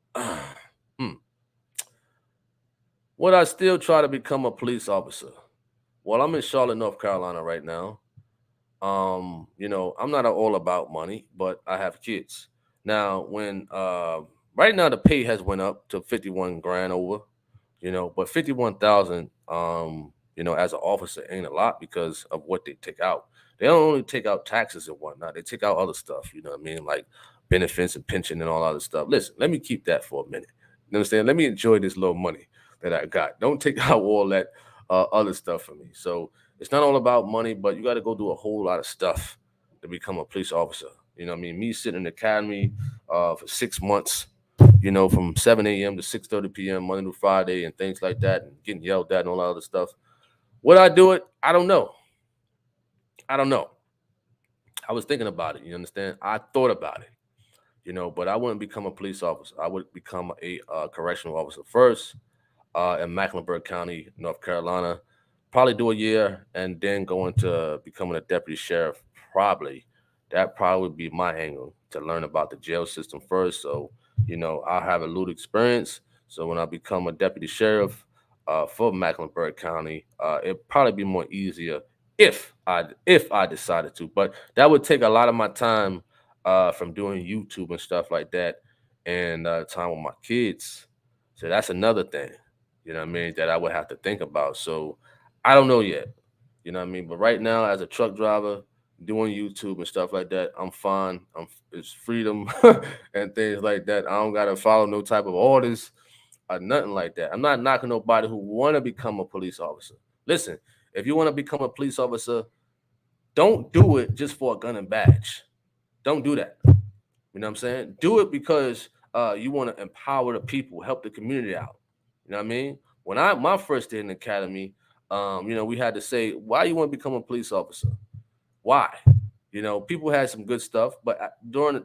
would I still try to become a police officer? Well, I'm in Charlotte, North Carolina right now. I'm not all about money, but I have kids. Now, when right now the pay has went up to 51 grand over, but 51,000 as an officer ain't a lot because of what they take out. They don't only take out taxes and whatnot, they take out other stuff, you know what I mean, like benefits and pension and all other stuff. Listen, let me keep that for a minute. You understand? Let me enjoy this little money that I got. Don't take out all that other stuff for me. So it's not all about money, but you got to go do a whole lot of stuff to become a police officer. You know what I mean? Me sitting in the academy for 6 months, from 7 a.m. to 6:30 p.m. Monday to Friday and things like that, and getting yelled at and all that other stuff. Would I do it? I don't know. I was thinking about it. You understand? I thought about it. But I wouldn't become a police officer. I would become a correctional officer first in Mecklenburg County, North Carolina. Probably do a year and then go into becoming a deputy sheriff. Probably that probably would be my angle to learn about the jail system first. So I'll have a little experience. So when I become a deputy sheriff for Mecklenburg County, it'd probably be more easier if I decided to. But that would take a lot of my time from doing YouTube and stuff like that, and time with my kids. So that's another thing, that I would have to think about. So I don't know yet, But right now, as a truck driver, doing YouTube and stuff like that, I'm fine. It's freedom and things like that. I don't gotta follow no type of orders or nothing like that. I'm not knocking nobody who want to become a police officer. Listen, if you want to become a police officer, don't do it just for a gun and badge. Don't do that. You know what I'm saying? Do it because you want to empower the people, help the community out. You know what I mean? When I my first day in the academy, we had to say, why you want to become a police officer? Why? People had some good stuff, but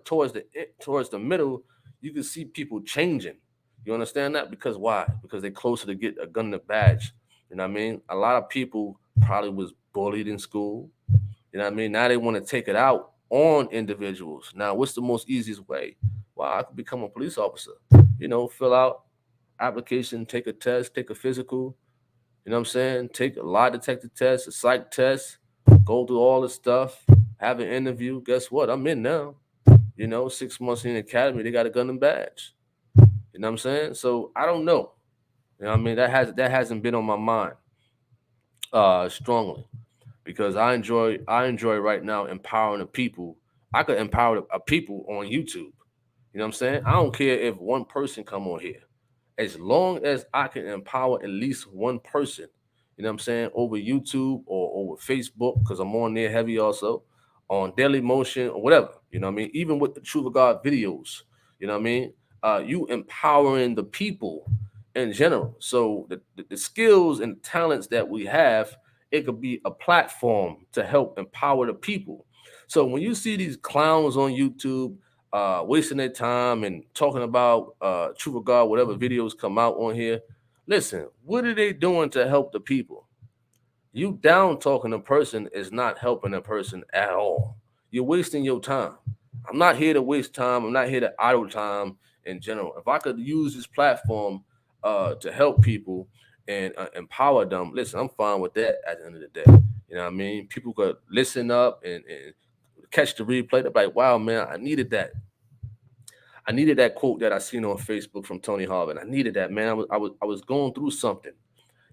towards the middle, you can see people changing. You understand that? Because why? Because they're closer to get a gun and a badge. You know what I mean? A lot of people probably was bullied in school. You know what I mean? Now they want to take it out on individuals. Now, what's the most easiest way? Well, I could become a police officer. Fill out application, take a test, take a physical. You know what I'm saying? Take a lie detector test, a psych test, go through all the stuff, have an interview. Guess what? I'm in now. 6 months in the academy, they got a gun and badge. You know what I'm saying? So I don't know. You know what I mean? That hasn't been on my mind strongly, because I enjoy right now empowering the people. I could empower the people on YouTube. You know what I'm saying? I don't care if one person come on here. As long as I can empower at least one person, you know what I'm saying, over YouTube or over Facebook, because I'm on there heavy also, on Daily Motion or whatever, you know what I mean? Even with the Truth of God videos, you know what I mean? You empowering the people in general. So the skills and talents that we have, it could be a platform to help empower the people. So when you see these clowns on YouTube wasting their time and talking about Truth of God, whatever videos come out on here, listen, what are they doing to help the people? You down talking a person is not helping a person at all. You're wasting your time. I'm not here to waste time. I'm not here to idle time in general. If I could use this platform to help people and empower them, listen, I'm fine with that at the end of the day. You know what I mean? People could listen up and catch the replay. They're like, wow, man, I needed that. I needed that quote that I seen on Facebook from Tony Harvin. I needed that, man. I was going through something.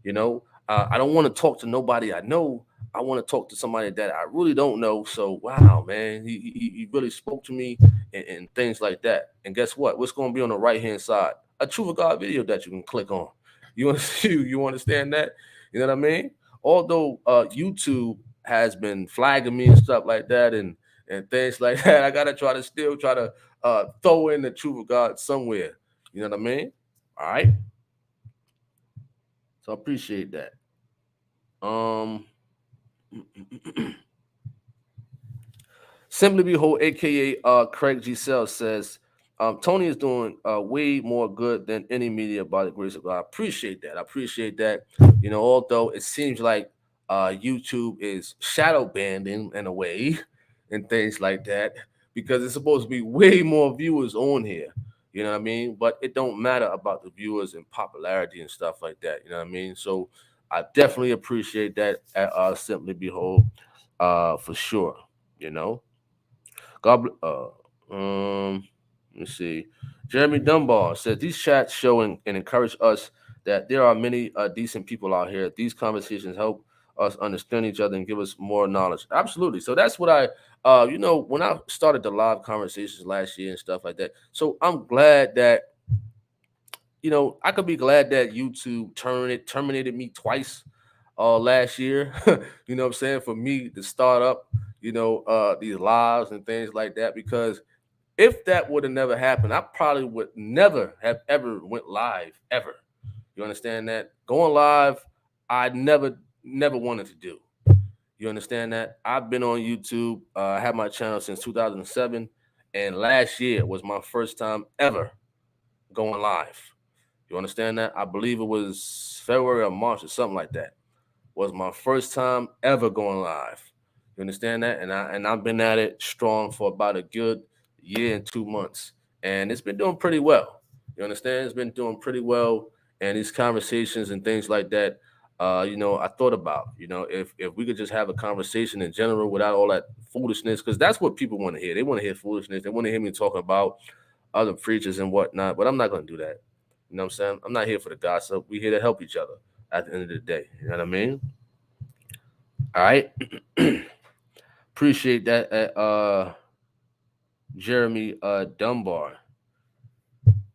I don't want to talk to nobody I know. I want to talk to somebody that I really don't know. So wow, man, he really spoke to me and things like that. And guess what? What's going to be on the right hand side? A Truth of God video that you can click on. You understand that? You know what I mean? Although YouTube has been flagging me and stuff like that, and things like that, I gotta try to throw in the Truth of God somewhere. You know what I mean? All right. So I appreciate that. Um, Simply Behold, aka Craig Giselle says, Tony is doing way more good than any media by the grace of God. I appreciate that. I appreciate that. Although it seems like YouTube is shadow banning in a way and things like that, because it's supposed to be way more viewers on here. You know what I mean? But it don't matter about the viewers and popularity and stuff like that. You know what I mean? So I definitely appreciate that at Simply Behold, for sure. You know. God, let me see. Jeremy Dunbar says these chats show and encourage us that there are many decent people out here. These conversations help us understand each other and give us more knowledge. Absolutely. So that's what when I started the live conversations last year and stuff like that. So I'm glad that, I could be glad that YouTube terminated me twice last year. You know what I'm saying? For me to start up, these lives and things like that. Because if that would have never happened, I probably would never have ever went live ever. You understand that? Going live, I never wanted to do. You understand that? I've been on YouTube. I have my channel since 2007, and last year was my first time ever going live. You understand that? I believe it was February or March or something like that. Was my first time ever going live. You understand that? And I've been at it strong for about a good year and 2 months, and it's been doing pretty well. You understand? It's been doing pretty well, and these conversations and things like that. I thought about, if we could just have a conversation in general without all that foolishness, because that's what people want to hear. They want to hear foolishness. They want to hear me talking about other preachers and whatnot. But I'm not going to do that. You know what I'm saying? I'm not here for the gossip. We're here to help each other at the end of the day. You know what I mean? All right. Appreciate that, Jeremy Dunbar.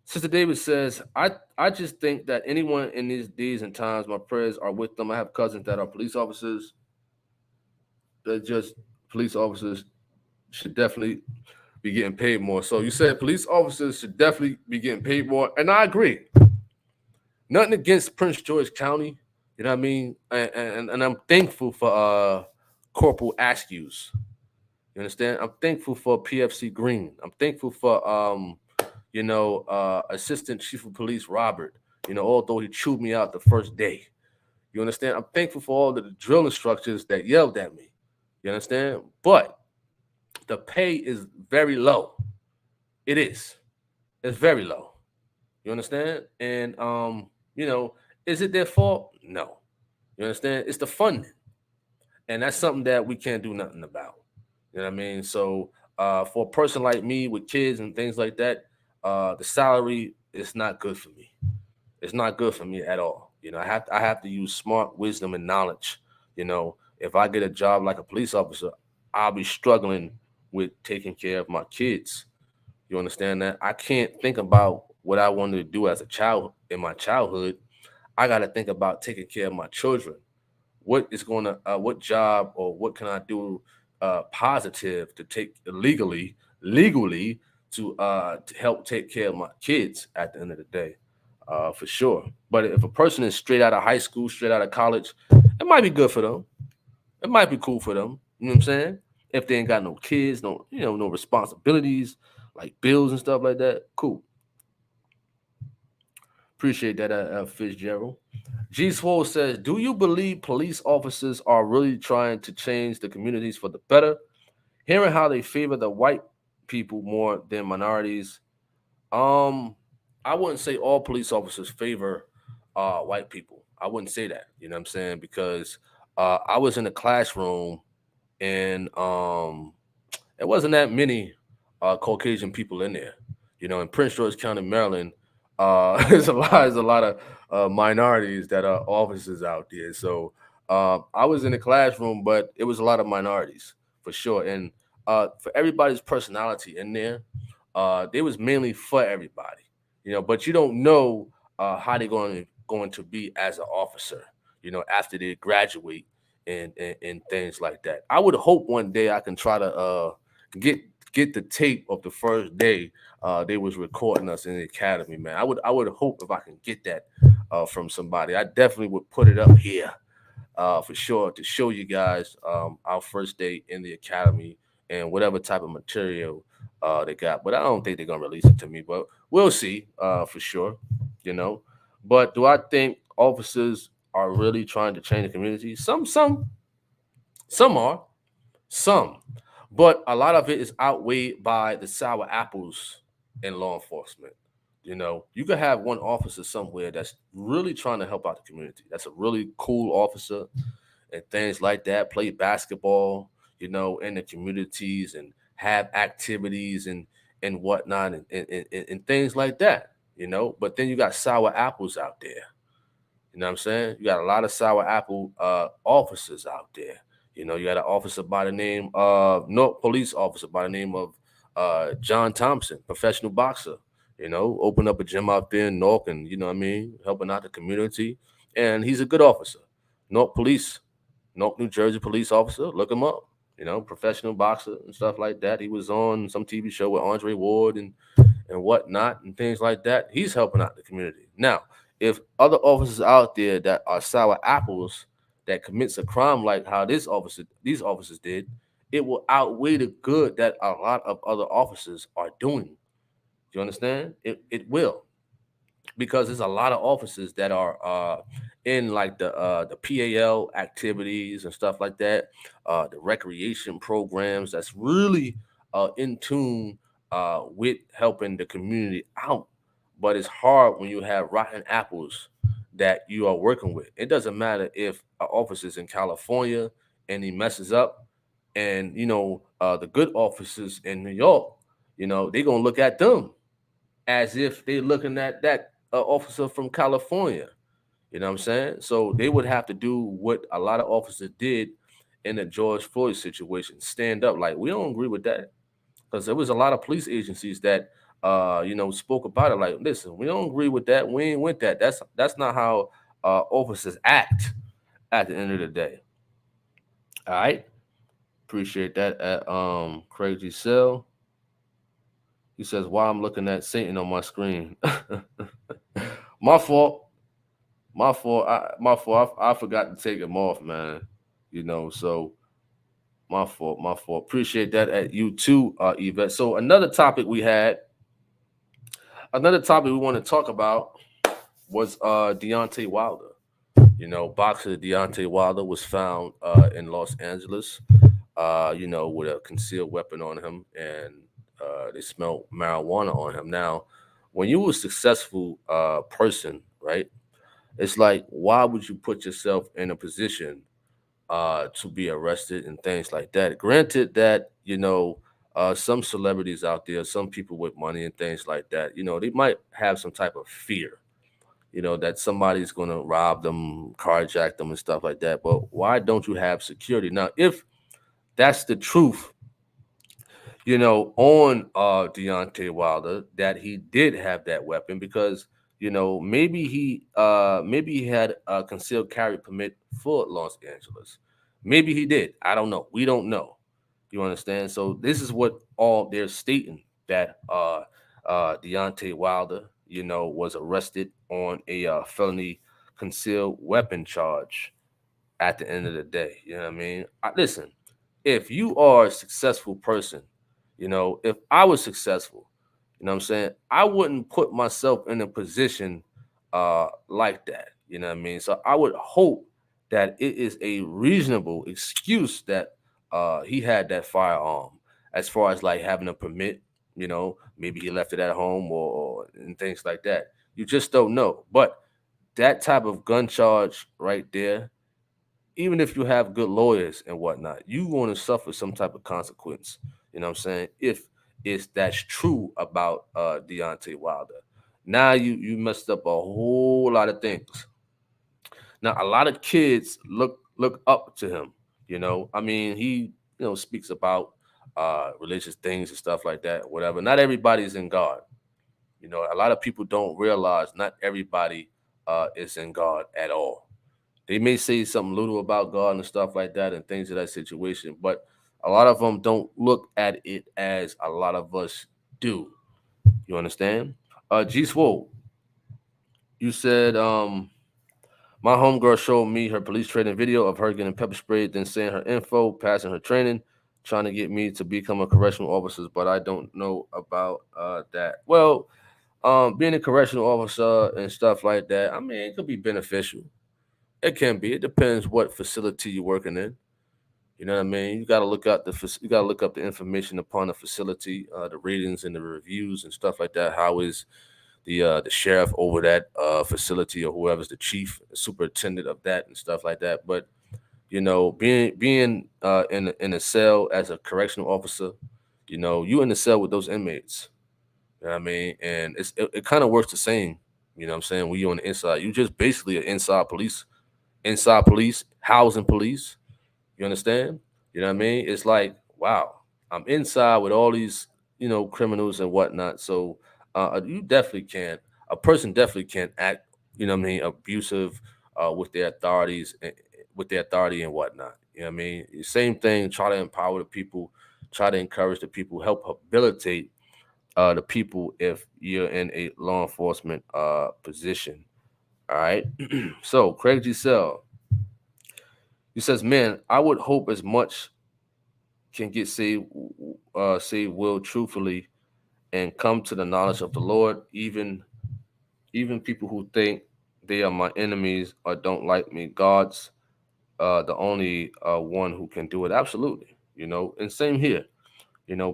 Sister David says, I just think that anyone in these days and times, my prayers are with them. I have cousins that are police officers. That just police officers should definitely be getting paid more. So you said police officers should definitely be getting paid more, and I agree. Nothing against Prince George County, you know what I mean? And I'm thankful for Corporal Askews. You understand? I'm thankful for PFC Green. I'm thankful for Assistant Chief of Police Robert. Although he chewed me out the first day. You understand? I'm thankful for all of the drill instructors that yelled at me. You understand? But the pay is very low. It is. It's very low. You understand? And is it their fault? No. You understand? It's the funding. And that's something that we can't do nothing about. You know what I mean? So for a person like me with kids and things like that, the salary is not good for me. It's not good for me at all. I have to use smart wisdom and knowledge. If I get a job like a police officer, I'll be struggling with taking care of my kids. You understand that? I can't think about what I wanted to do as a child in my childhood. I got to think about taking care of my children. What job or what can I do positive to take legally to help take care of my kids at the end of the day, for sure. But if a person is straight out of high school, straight out of college, it might be good for them. It might be cool for them. You know what I'm saying? If they ain't got no kids, no responsibilities like bills and stuff like that, cool. Appreciate that, Fitzgerald. G Swole says, do you believe police officers are really trying to change the communities for the better? Hearing how they favor the white people more than minorities. I wouldn't say all police officers favor white people. I wouldn't say that. You know what I'm saying? Because I was in a classroom and it wasn't that many Caucasian people in there. In Prince George County, Maryland, there's a lot of minorities that are officers out there. So I was in the classroom, but it was a lot of minorities for sure. And for everybody's personality in there, they was mainly for everybody. But you don't know how they're going to be as an officer. After they graduate and things like that. I would hope one day I can try to get the tape of the first day they was recording us in the academy, man. I would hope if I can get that from somebody. I definitely would put it up here for sure to show you guys our first day in the academy and whatever type of material they got. But I don't think they're gonna release it to me. But we'll see for sure. But do I think officers are really trying to change the community? Some are. Some. But a lot of it is outweighed by the sour apples in law enforcement. You could have one officer somewhere that's really trying to help out the community. That's a really cool officer and things like that. Play basketball, in the communities and have activities and whatnot and things like that. But then you got sour apples out there. You know what I'm saying? You got a lot of sour apple officers out there. You got an officer by the name of police officer by the name of John Thompson, professional boxer. Open up a gym out there in Newark and helping out the community. And he's a good officer. Newark New Jersey police officer. Look him up. Professional boxer and stuff like that. He was on some TV show with Andre Ward and whatnot and things like that. He's helping out the community. Now, if other officers out there that are sour apples, that commits a crime like how these officers did, it will outweigh the good that a lot of other officers are doing. You understand? It will, because there's a lot of officers that are in like the PAL activities and stuff like that, the recreation programs that's really in tune with helping the community out. But it's hard when you have rotten apples that you are working with. It doesn't matter if an officer's in California and he messes up, and the good officers in New York, they're gonna look at them as if they're looking at that officer from California. You know what I'm saying? So they would have to do what a lot of officers did in the George Floyd situation: stand up. Like, we don't agree with that, because there was a lot of police agencies that spoke about it. Like, listen, we don't agree with that. We ain't with that. That's not how officers act. At the end of the day, all right. Appreciate that. At Crazy Cell, he says, "Why I'm looking at Satan on my screen." My fault. My fault. I forgot to take him off, man. So my fault. My fault. Appreciate that at you too, Yvette. So another topic we want to talk about was Deontay Wilder. Boxer Deontay Wilder was found in Los Angeles, with a concealed weapon on him, and they smelled marijuana on him. Now, when you a successful person, right? It's like, why would you put yourself in a position to be arrested and things like that? Granted that, some celebrities out there, some people with money and things like that, they might have some type of fear, that somebody's going to rob them, carjack them, and stuff like that. But why don't you have security? Now, if that's the truth, on Deontay Wilder, that he did have that weapon, because maybe he had a concealed carry permit for Los Angeles. Maybe he did. I don't know. We don't know. You understand? So this is what all they're stating, that Deontay Wilder, was arrested on a felony concealed weapon charge at the end of the day. You know what I mean? Listen, if you are a successful person, if I was successful, what I'm saying, I wouldn't put myself in a position like that. You know what I mean? So I would hope that it is a reasonable excuse that he had that firearm, as far as like having a permit. Maybe he left it at home, or and things like that. You just don't know. But that type of gun charge right there, even if you have good lawyers and whatnot, you want to suffer some type of consequence. You know what I'm saying? If that's true about Deontay Wilder. Now you messed up a whole lot of things. Now, a lot of kids look up to him. I mean, he speaks about religious things and stuff like that, whatever. Not everybody's in God. A lot of people don't realize not everybody is in God at all. They may say something little about God and stuff like that and things of that situation, but a lot of them don't look at it as a lot of us do. You understand? G Swole, you said my homegirl showed me her police training video of her getting pepper sprayed, then saying her info, passing her training, trying to get me to become a correctional officer, but I don't know about that. Well, being a correctional officer and stuff like that, I mean, it could be beneficial. It can be. It depends what facility you're working in. You know what I mean? You got to look up the information upon the facility, the ratings and the reviews and stuff like that. How is the sheriff over that facility, or whoever's the chief, superintendent of that and stuff like that. But being in a cell as a correctional officer, you in the cell with those inmates. You know what I mean? And it kind of works the same. You know what I'm saying? When you on the inside, you just basically an inside police, housing police. You understand? You know what I mean? It's like, wow, I'm inside with all these, criminals and whatnot. So you definitely can. A person definitely can act, abusive with their authorities, with their authority and whatnot. You know what I mean? Same thing. Try to empower the people. Try to encourage the people. Help habilitate the people if you're in a law enforcement position. All right. So Craig Giselle, He says, man, I would hope as much can get saved will truthfully and come to the knowledge of the Lord, even people who think they are my enemies or don't like me. God's the only one who can do it. Absolutely, and same here.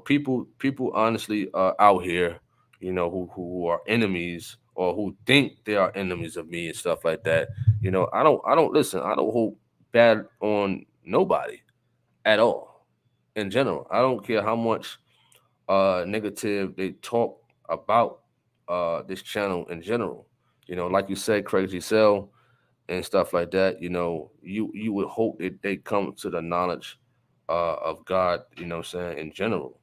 People honestly are out here, who are enemies or who think they are enemies of me and stuff like that. I don't listen. I don't hope bad on nobody at all. In general, I don't care how much negative they talk about this channel in general. Like you said, Crazy Cell and stuff like that. You would hope that they come to the knowledge of God. What I'm saying, in general,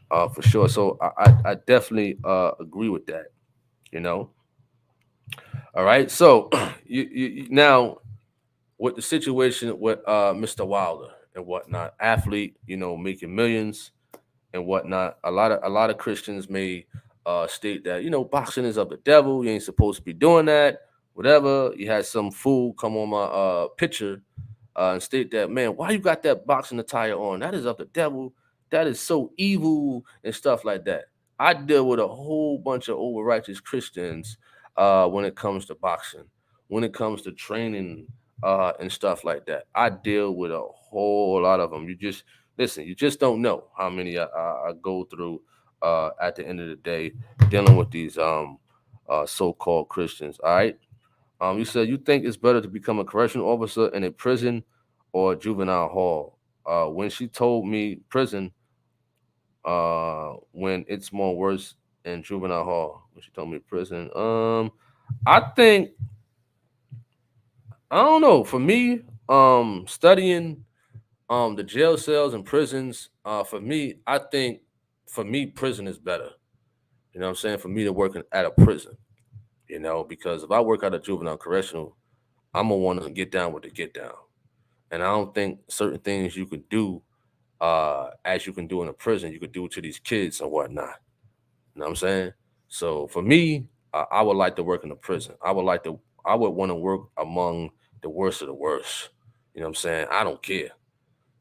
for sure. So I definitely agree with that. You know. All right. So now with the situation with Mr. Wilder and whatnot, athlete, making millions and whatnot. A lot of Christians may state that boxing is of the devil. You ain't supposed to be doing that. Whatever. You had some fool come on my picture and state that, man, why you got that boxing attire on? That is of the devil. That is so evil and stuff like that. I deal with a whole bunch of over righteous Christians when it comes to boxing, when it comes to training and stuff like that. I deal with a whole lot of them. You just listen. You just don't know how many I go through at the end of the day dealing with these so-called Christians. All right. You said you think it's better to become a correctional officer in a prison or juvenile hall. When she told me prison, when it's more worse in juvenile hall. When she told me prison, I think I don't know. For me, studying the jail cells and prisons, for me, I think for me prison is better. You know what I'm saying? For me to work at a prison, because if I work at a juvenile correctional, I'm gonna want to get down with the get down. And I don't think certain things you could do as you can do in a prison, you could do to these kids and whatnot. You know what I'm saying? So for me, I would like to work in a prison. I would want to work among the worst of the worst. You know what I'm saying? I don't care.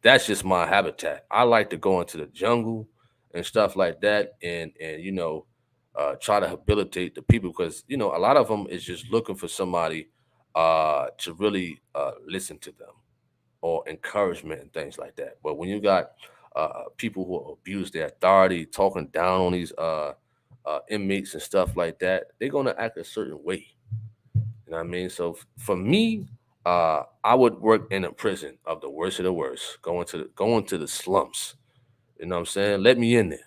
That's just my habitat. I like to go into the jungle and stuff like that, and try to rehabilitate the people because a lot of them is just looking for somebody to really listen to them or encouragement and things like that. But when you got people who abuse their authority, talking down on these inmates and stuff like that, they're gonna act a certain way. You know what I mean? So for me, I would work in a prison of the worst of the worst, going to the slums. You know what I'm saying? Let me in there.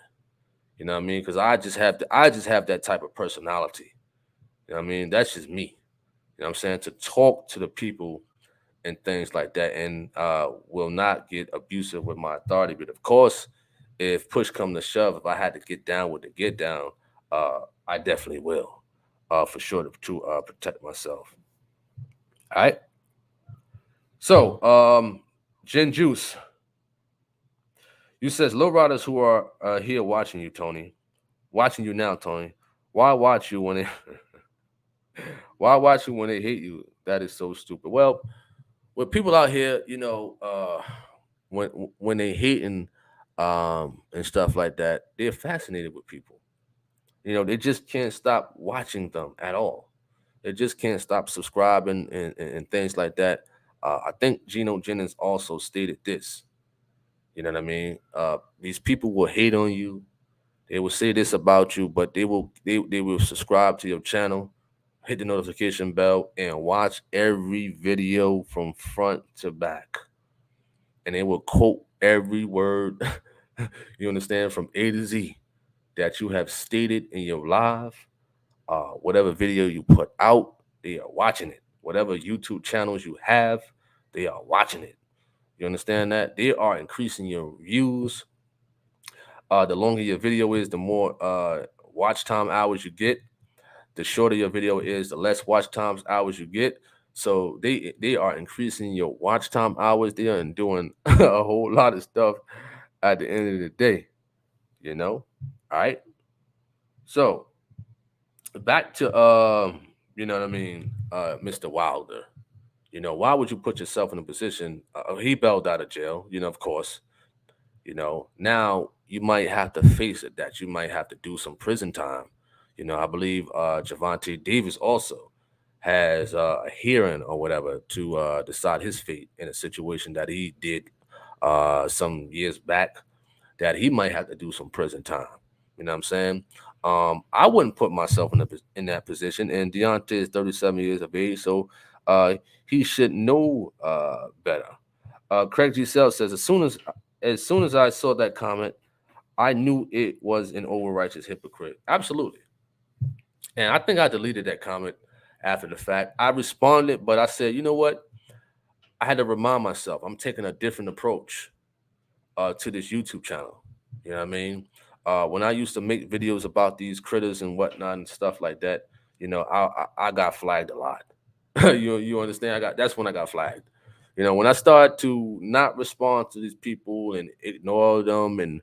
You know what I mean? Because I just have that type of personality. You know what I mean? That's just me. You know what I'm saying? To talk to the people and things like that, and will not get abusive with my authority. But of course, if push come to shove, if I had to get down with the get down, I definitely will, for sure to protect myself. All right. So, Jen Juice, you says low riders who are here watching you, Tony, watching you now, Tony. Why watch you when they why watch you when they hate you? That is so stupid. Well, with people out here, when when they hating and stuff like that, they're fascinated with people. They just can't stop watching them at all. They just can't stop subscribing and things like that. I think Geno Jennings also stated this. You know what I mean? These people will hate on you. They will say this about you, but they will subscribe to your channel, hit the notification bell, and watch every video from front to back. And they will quote every word, you understand, from A to Z that you have stated in your live. Whatever video you put out, they are watching it. Whatever YouTube channels you have, they are watching it. You understand that? They are increasing your views. The longer your video is, the more watch time hours you get. The shorter your video is, the less watch times hours you get. So they are increasing your watch time hours. They are doing a whole lot of stuff at the end of the day. All right. So back to you know what I mean, Mr. Wilder. You know, why would you put yourself in a position? He bailed out of jail, you know, of course. You know, now you might have to face it that you might have to do some prison time. You know, I believe Javante Davis also has a hearing or whatever to decide his fate in a situation that he did some years back, that he might have to do some prison time. You know what I'm saying? I wouldn't put myself in that position. And Deontay is 37 years of age, so uh, he should know better. Craig Giselle says, as soon as I saw that comment, I knew it was an over righteous hypocrite. Absolutely. And I think I deleted that comment after the fact. I responded, but I said, you know what? I had to remind myself I'm taking a different approach to this YouTube channel. You know what I mean? When I used to make videos about these critters and whatnot and stuff like that, you know, I got flagged a lot. You understand? That's when I got flagged. You know, when I started to not respond to these people and ignore them and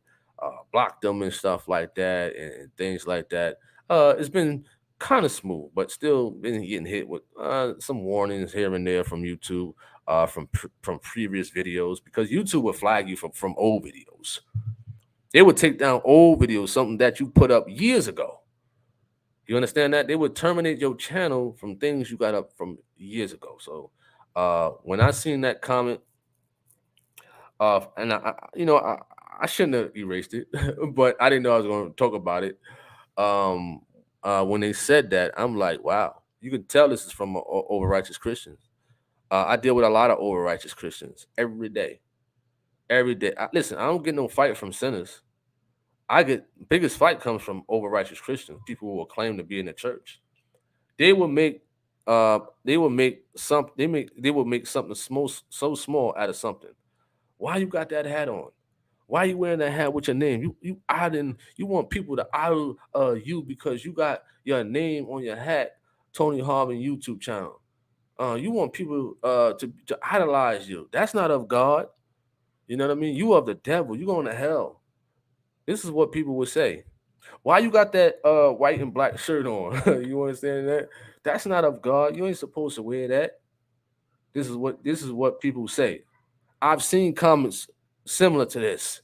block them and stuff like that and things like that, it's been kind of smooth, but still been getting hit with some warnings here and there from YouTube, from previous videos, because YouTube will flag you from old videos. They would take down old videos, something that you put up years ago. You understand that? They would terminate your channel from things you got up from years ago. So when I seen that comment, and I shouldn't have erased it, but I didn't know I was going to talk about it. Um, when they said that, I'm like, wow, you can tell this is from over righteous Christians. I deal with a lot of over righteous Christians every day. Every day. Listen, I don't get no fight from sinners. I get biggest fight comes from over righteous Christians, people who will claim to be in the church. They will make they will make something so small out of something. Why you got that hat on? Why you wearing that hat with your name? You want people to idol you because you got your name on your hat, Tony Harvin YouTube channel. You want people to idolize you. That's not of God. You know what I mean? You of the devil. You going to hell. This is what people would say. Why you got that white and black shirt on? You understand that? That's not of God. You ain't supposed to wear that. This is what people say. I've seen comments similar to this.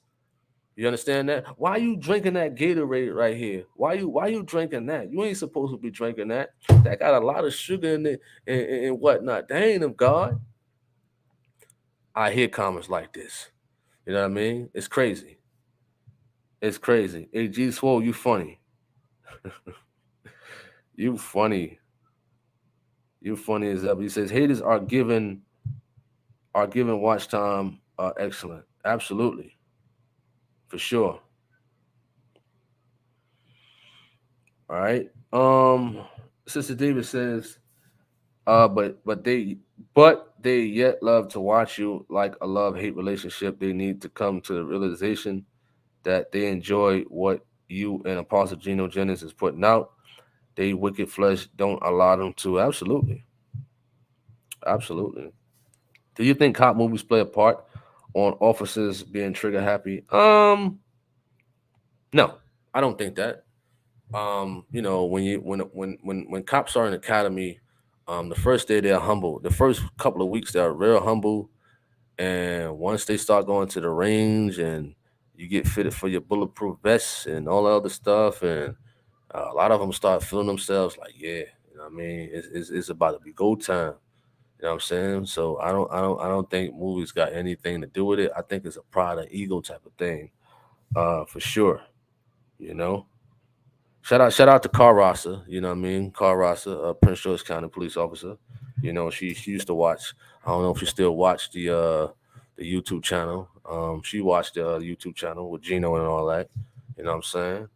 You understand that? Why you drinking that Gatorade right here? Why you drinking that? You ain't supposed to be drinking that. That got a lot of sugar in it and whatnot. That ain't of God. I hear comments like this. You know what I mean? It's crazy. It's crazy. Hey, G Swole, you funny. You funny. You funny as hell. He says haters are given watch time. Excellent. Absolutely. For sure. All right. Sister Davis says, but they yet love to watch you like a love-hate relationship. They need to come to the realization that they enjoy what you and Apostle Geno Jennings is putting out. They wicked flesh don't allow them to. Absolutely. Absolutely. Do you think cop movies play a part on officers being trigger happy? No, I don't think that. When cops are in academy, the first day they're humble. The first couple of weeks they're real humble, and once they start going to the range and you get fitted for your bulletproof vests and all that other stuff, and a lot of them start feeling themselves like, yeah, you know what I mean, it's about to be go time. You know what I'm saying? So I don't think movies got anything to do with it. I think it's a pride and ego type of thing, for sure. You know. Shout out to Car Rasa, you know what I mean? Car Rasa, Prince George County police officer. You know, she used to watch. I don't know if she still watched the YouTube channel. She watched the YouTube channel with Gino and all that. You know what I'm saying?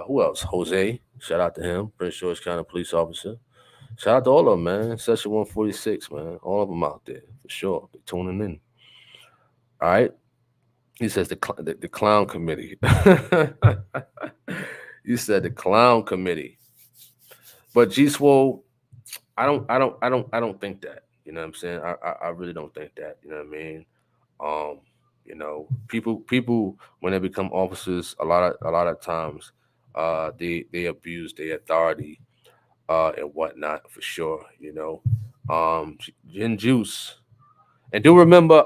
Who else? Jose. Shout out to him, Prince George County police officer. Shout out to all of them, man. Section 146, man. All of them out there for sure. They're tuning in. All right. He says the clown committee. You said the clown committee. But G Swole, I don't think that. You know what I'm saying? I really don't think that. You know what I mean? Um, people when they become officers, a lot of times, they abuse their authority and whatnot for sure. Gin Juice. And do remember,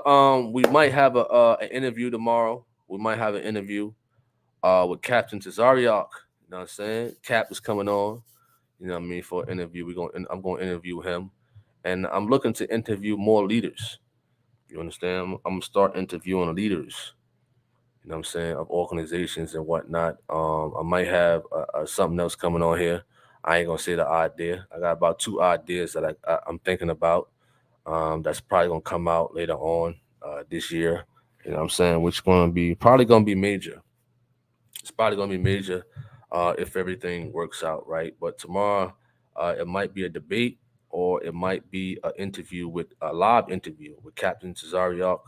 we might have an interview tomorrow. We might have an interview with Captain Tazariak. You know what I'm saying? Cap is coming on. You know what I mean, for an interview. I'm going to interview him, and I'm looking to interview more leaders. You understand? I'm gonna start interviewing leaders. You know what I'm saying, of organizations and whatnot. I might have something else coming on here. I ain't gonna say the idea. I got about 2 ideas that I'm thinking about. That's probably gonna come out later on this year. You know what I'm saying, which gonna be probably gonna be major. It's probably gonna be major if everything works out right. But tomorrow, it might be a debate or it might be an interview with a live interview with Captain Cesariak,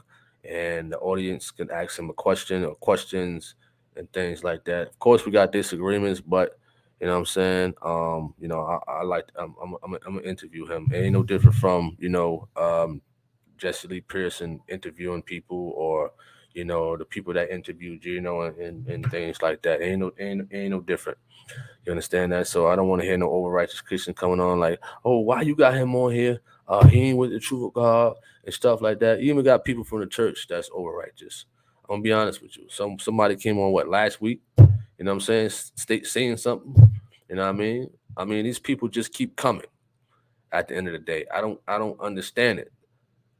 and the audience can ask him a question or questions and things like that. Of course, we got disagreements, but you know what I'm saying. I like. I'm gonna interview him. It ain't no different from Jesse Lee Pearson interviewing people, or the people that interview Gino and things like that. Ain't no different. You understand that? So I don't want to hear no over righteous Christian coming on like, oh, why you got him on here? He ain't with the truth of God and stuff like that. You even got people from the church that's over righteous. I'm gonna be honest with you. Somebody came on last week. You know what I'm saying? Saying something. You know what I mean? I mean, these people just keep coming. At the end of the day, I don't understand it.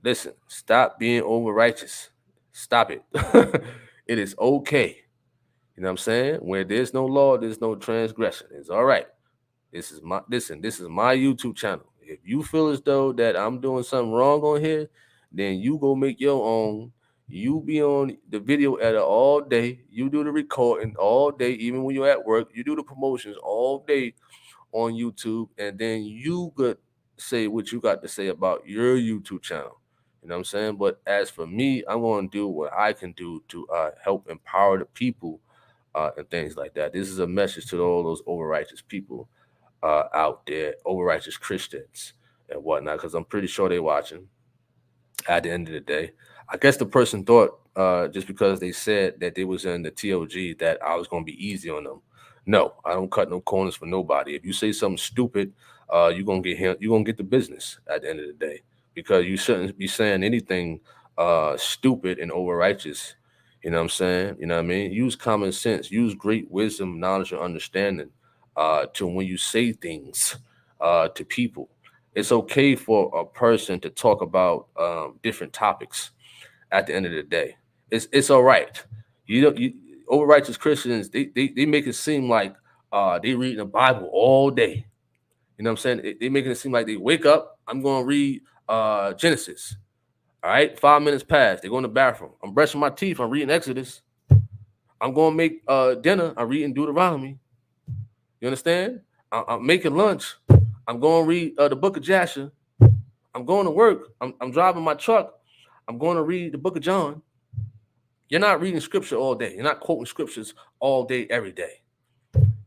Listen, stop being over righteous. Stop it. It is okay. You know what I'm saying? Where there's no law, there's no transgression. It's all right. This is my YouTube channel. If you feel as though that I'm doing something wrong on here, then you go make your own. You be on the video editor all day. You do the recording all day, even when you're at work. You do the promotions all day on YouTube, and then you could say what you got to say about your YouTube channel. You know what I'm saying? But as for me, I'm going to do what I can do to help empower the people and things like that. This is a message to all those over righteous people out there, over righteous Christians and whatnot, because I'm pretty sure they're watching at the end of the day. I guess the person thought just because they said that they was in the TOG that I was going to be easy on them. No, I don't cut no corners for nobody. If you say something stupid, you're gonna get him. You're gonna get the business at the end of the day, because you shouldn't be saying anything stupid and over righteous. You know what I'm saying? You know what I mean? Use common sense. Use great wisdom, knowledge, and understanding to when you say things to people. It's okay for a person to talk about different topics at the end of the day. It's all right. You don't you over righteous Christians, they make it seem like they reading the Bible all day. You know what I'm saying? They making it seem like they wake up, I'm gonna read Genesis. All right, 5 minutes pass, they go in the bathroom. I'm brushing my teeth, I'm reading Exodus. I'm gonna make dinner, I'm reading Deuteronomy. You understand? I'm making lunch. I'm going to read the book of Jasher. I'm going to work. I'm driving my truck. I'm going to read the book of John. You're not reading scripture all day. You're not quoting scriptures all day, every day.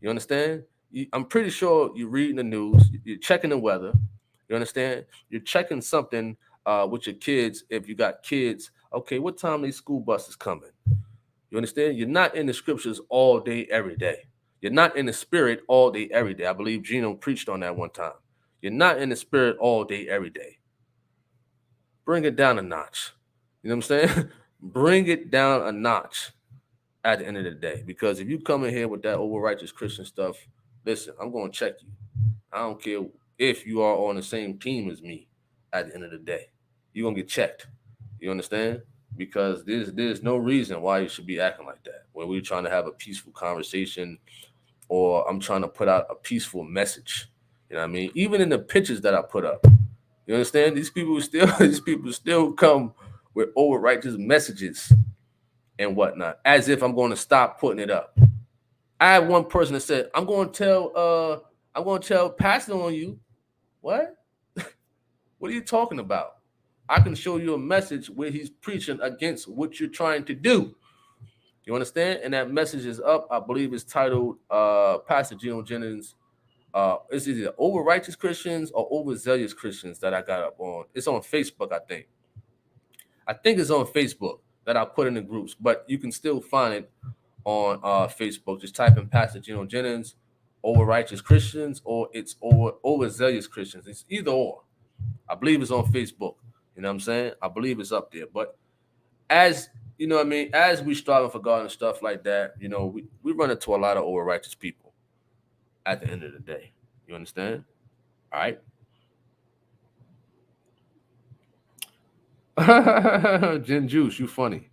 You understand? I'm pretty sure you're reading the news. You're checking the weather. You understand? You're checking something with your kids. If you got kids, okay, what time these school buses coming? You understand? You're not in the scriptures all day, every day. You're not in the spirit all day, every day. I believe Gino preached on that one time. You're not in the spirit all day, every day. Bring it down a notch. You know what I'm saying? Bring it down a notch at the end of the day. Because if you come in here with that over righteous Christian stuff, listen, I'm going to check you. I don't care if you are on the same team as me at the end of the day. You're going to get checked. You understand? Because there's no reason why you should be acting like that when we're trying to have a peaceful conversation, or I'm trying to put out a peaceful message. You know what I mean? Even in the pictures that I put up, you understand? These people still come with over righteous messages and whatnot, as if I'm going to stop putting it up. I had one person that said, I'm going to tell Pastor on you. What? What are you talking about? I can show you a message where he's preaching against what you're trying to do. You understand? And that message is up. I believe it's titled Pastor Gino Jennings. It's either over righteous Christians or overzealous Christians that I got up on. It's on Facebook, I think. I think it's on Facebook that I put in the groups, but you can still find it on Facebook. Just type in Pastor Gino Jennings, over righteous Christians, or it's overzealous Christians. It's either or. I believe it's on Facebook. You know what I'm saying? I believe it's up there. But as you know what I mean, as we striving for God and stuff like that, you know, we run into a lot of over righteous people at the end of the day. You understand? All right. Gin Juice, you funny.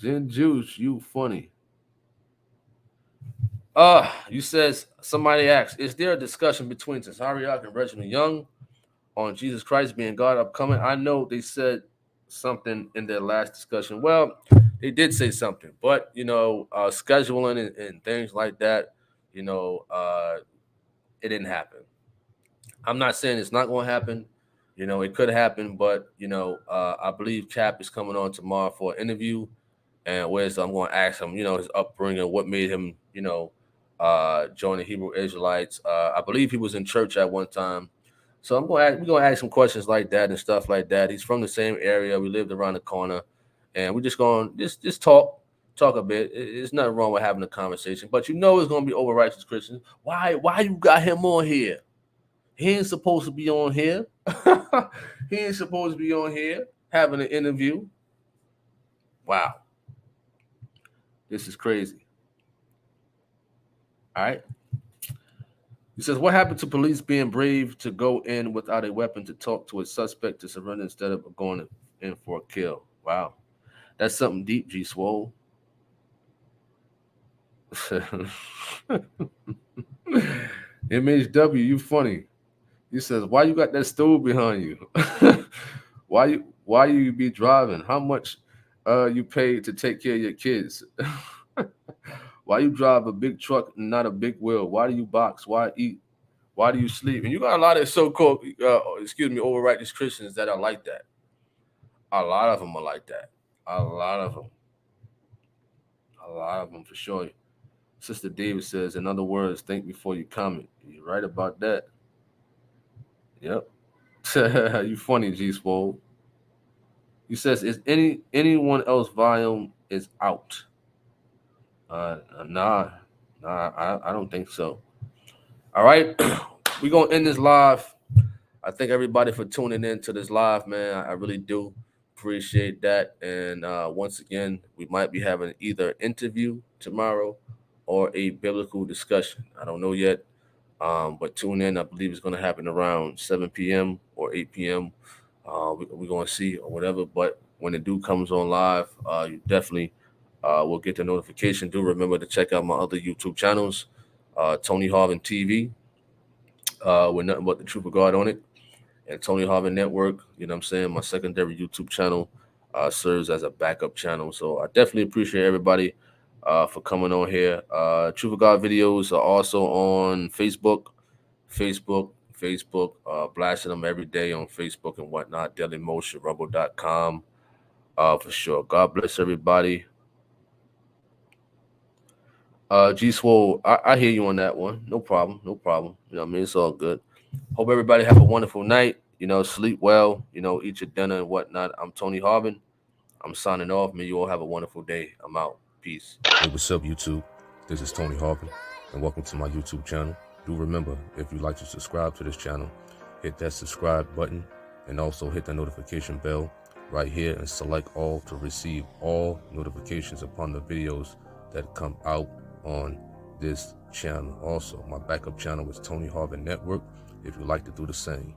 Gin Juice, you funny. You says somebody asked, is there a discussion between Tazariak and Reginald Young on Jesus Christ being God upcoming? I know they said something in their last discussion. Well, they did say something, but you know, scheduling and things like that, you know, it didn't happen. I'm not saying it's not going to happen. You know, it could happen, but you know, I believe Cap is coming on tomorrow for an interview, and whereas I'm going to ask him, you know, his upbringing, what made him, you know, join the Hebrew Israelites. I believe he was in church at one time, so we're going to ask some questions like that and stuff like that. He's from the same area. We lived around the corner, and we're just going just talk a bit. It's nothing wrong with having a conversation, but you know, it's going to be over righteous Christians. Why you got him on here? He ain't supposed to be on here. He ain't supposed to be on here having an interview. Wow. This is crazy. All right. He says, what happened to police being brave to go in without a weapon to talk to a suspect to surrender instead of going in for a kill? Wow. That's something deep, G Swole. MHW, you funny. He says, why you got that stove behind you? why you be driving? How much you pay to take care of your kids? Why you drive a big truck and not a big wheel? Why do you box? Why eat? Why do you sleep? And you got a lot of so-called, over righteous Christians that are like that. A lot of them are like that. A lot of them. A lot of them for sure. Sister David says, in other words, think before you comment. You're right about that. Yep. You funny, G Swole. He says, is anyone else volume is out? Nah, I don't think so. All right, we're gonna end this live. I thank everybody for tuning in to this live, man. I really do appreciate that. And once again, we might be having either interview tomorrow or a biblical discussion. I don't know yet, but tune in. I believe it's going to happen around 7 p.m. or 8 p.m. We're going to see or whatever. But when the dude comes on live, you definitely will get the notification. Do remember to check out my other YouTube channels, Tony Harvin TV, with nothing but the truth of God on it, and Tony Harvin Network. You know what I'm saying? My secondary YouTube channel serves as a backup channel. So I definitely appreciate everybody for coming on here. Truth of God videos are also on Facebook, blasting them every day on Facebook and whatnot. Dailymotion, Rumble.com, for sure. God bless everybody. G Swole, I hear you on that one. No problem. You know what I mean? It's all good. Hope everybody have a wonderful night. You know, sleep well. You know, eat your dinner and whatnot. I'm Tony Harvin. I'm signing off. May you all have a wonderful day. I'm out. Peace. Hey, what's up, YouTube? This is Tony Harvin, and welcome to my YouTube channel. Do remember, if you'd like to subscribe to this channel, hit that subscribe button and also hit the notification bell right here and select all to receive all notifications upon the videos that come out on this channel. Also, my backup channel is Tony Harvin Network, if you'd like to do the same.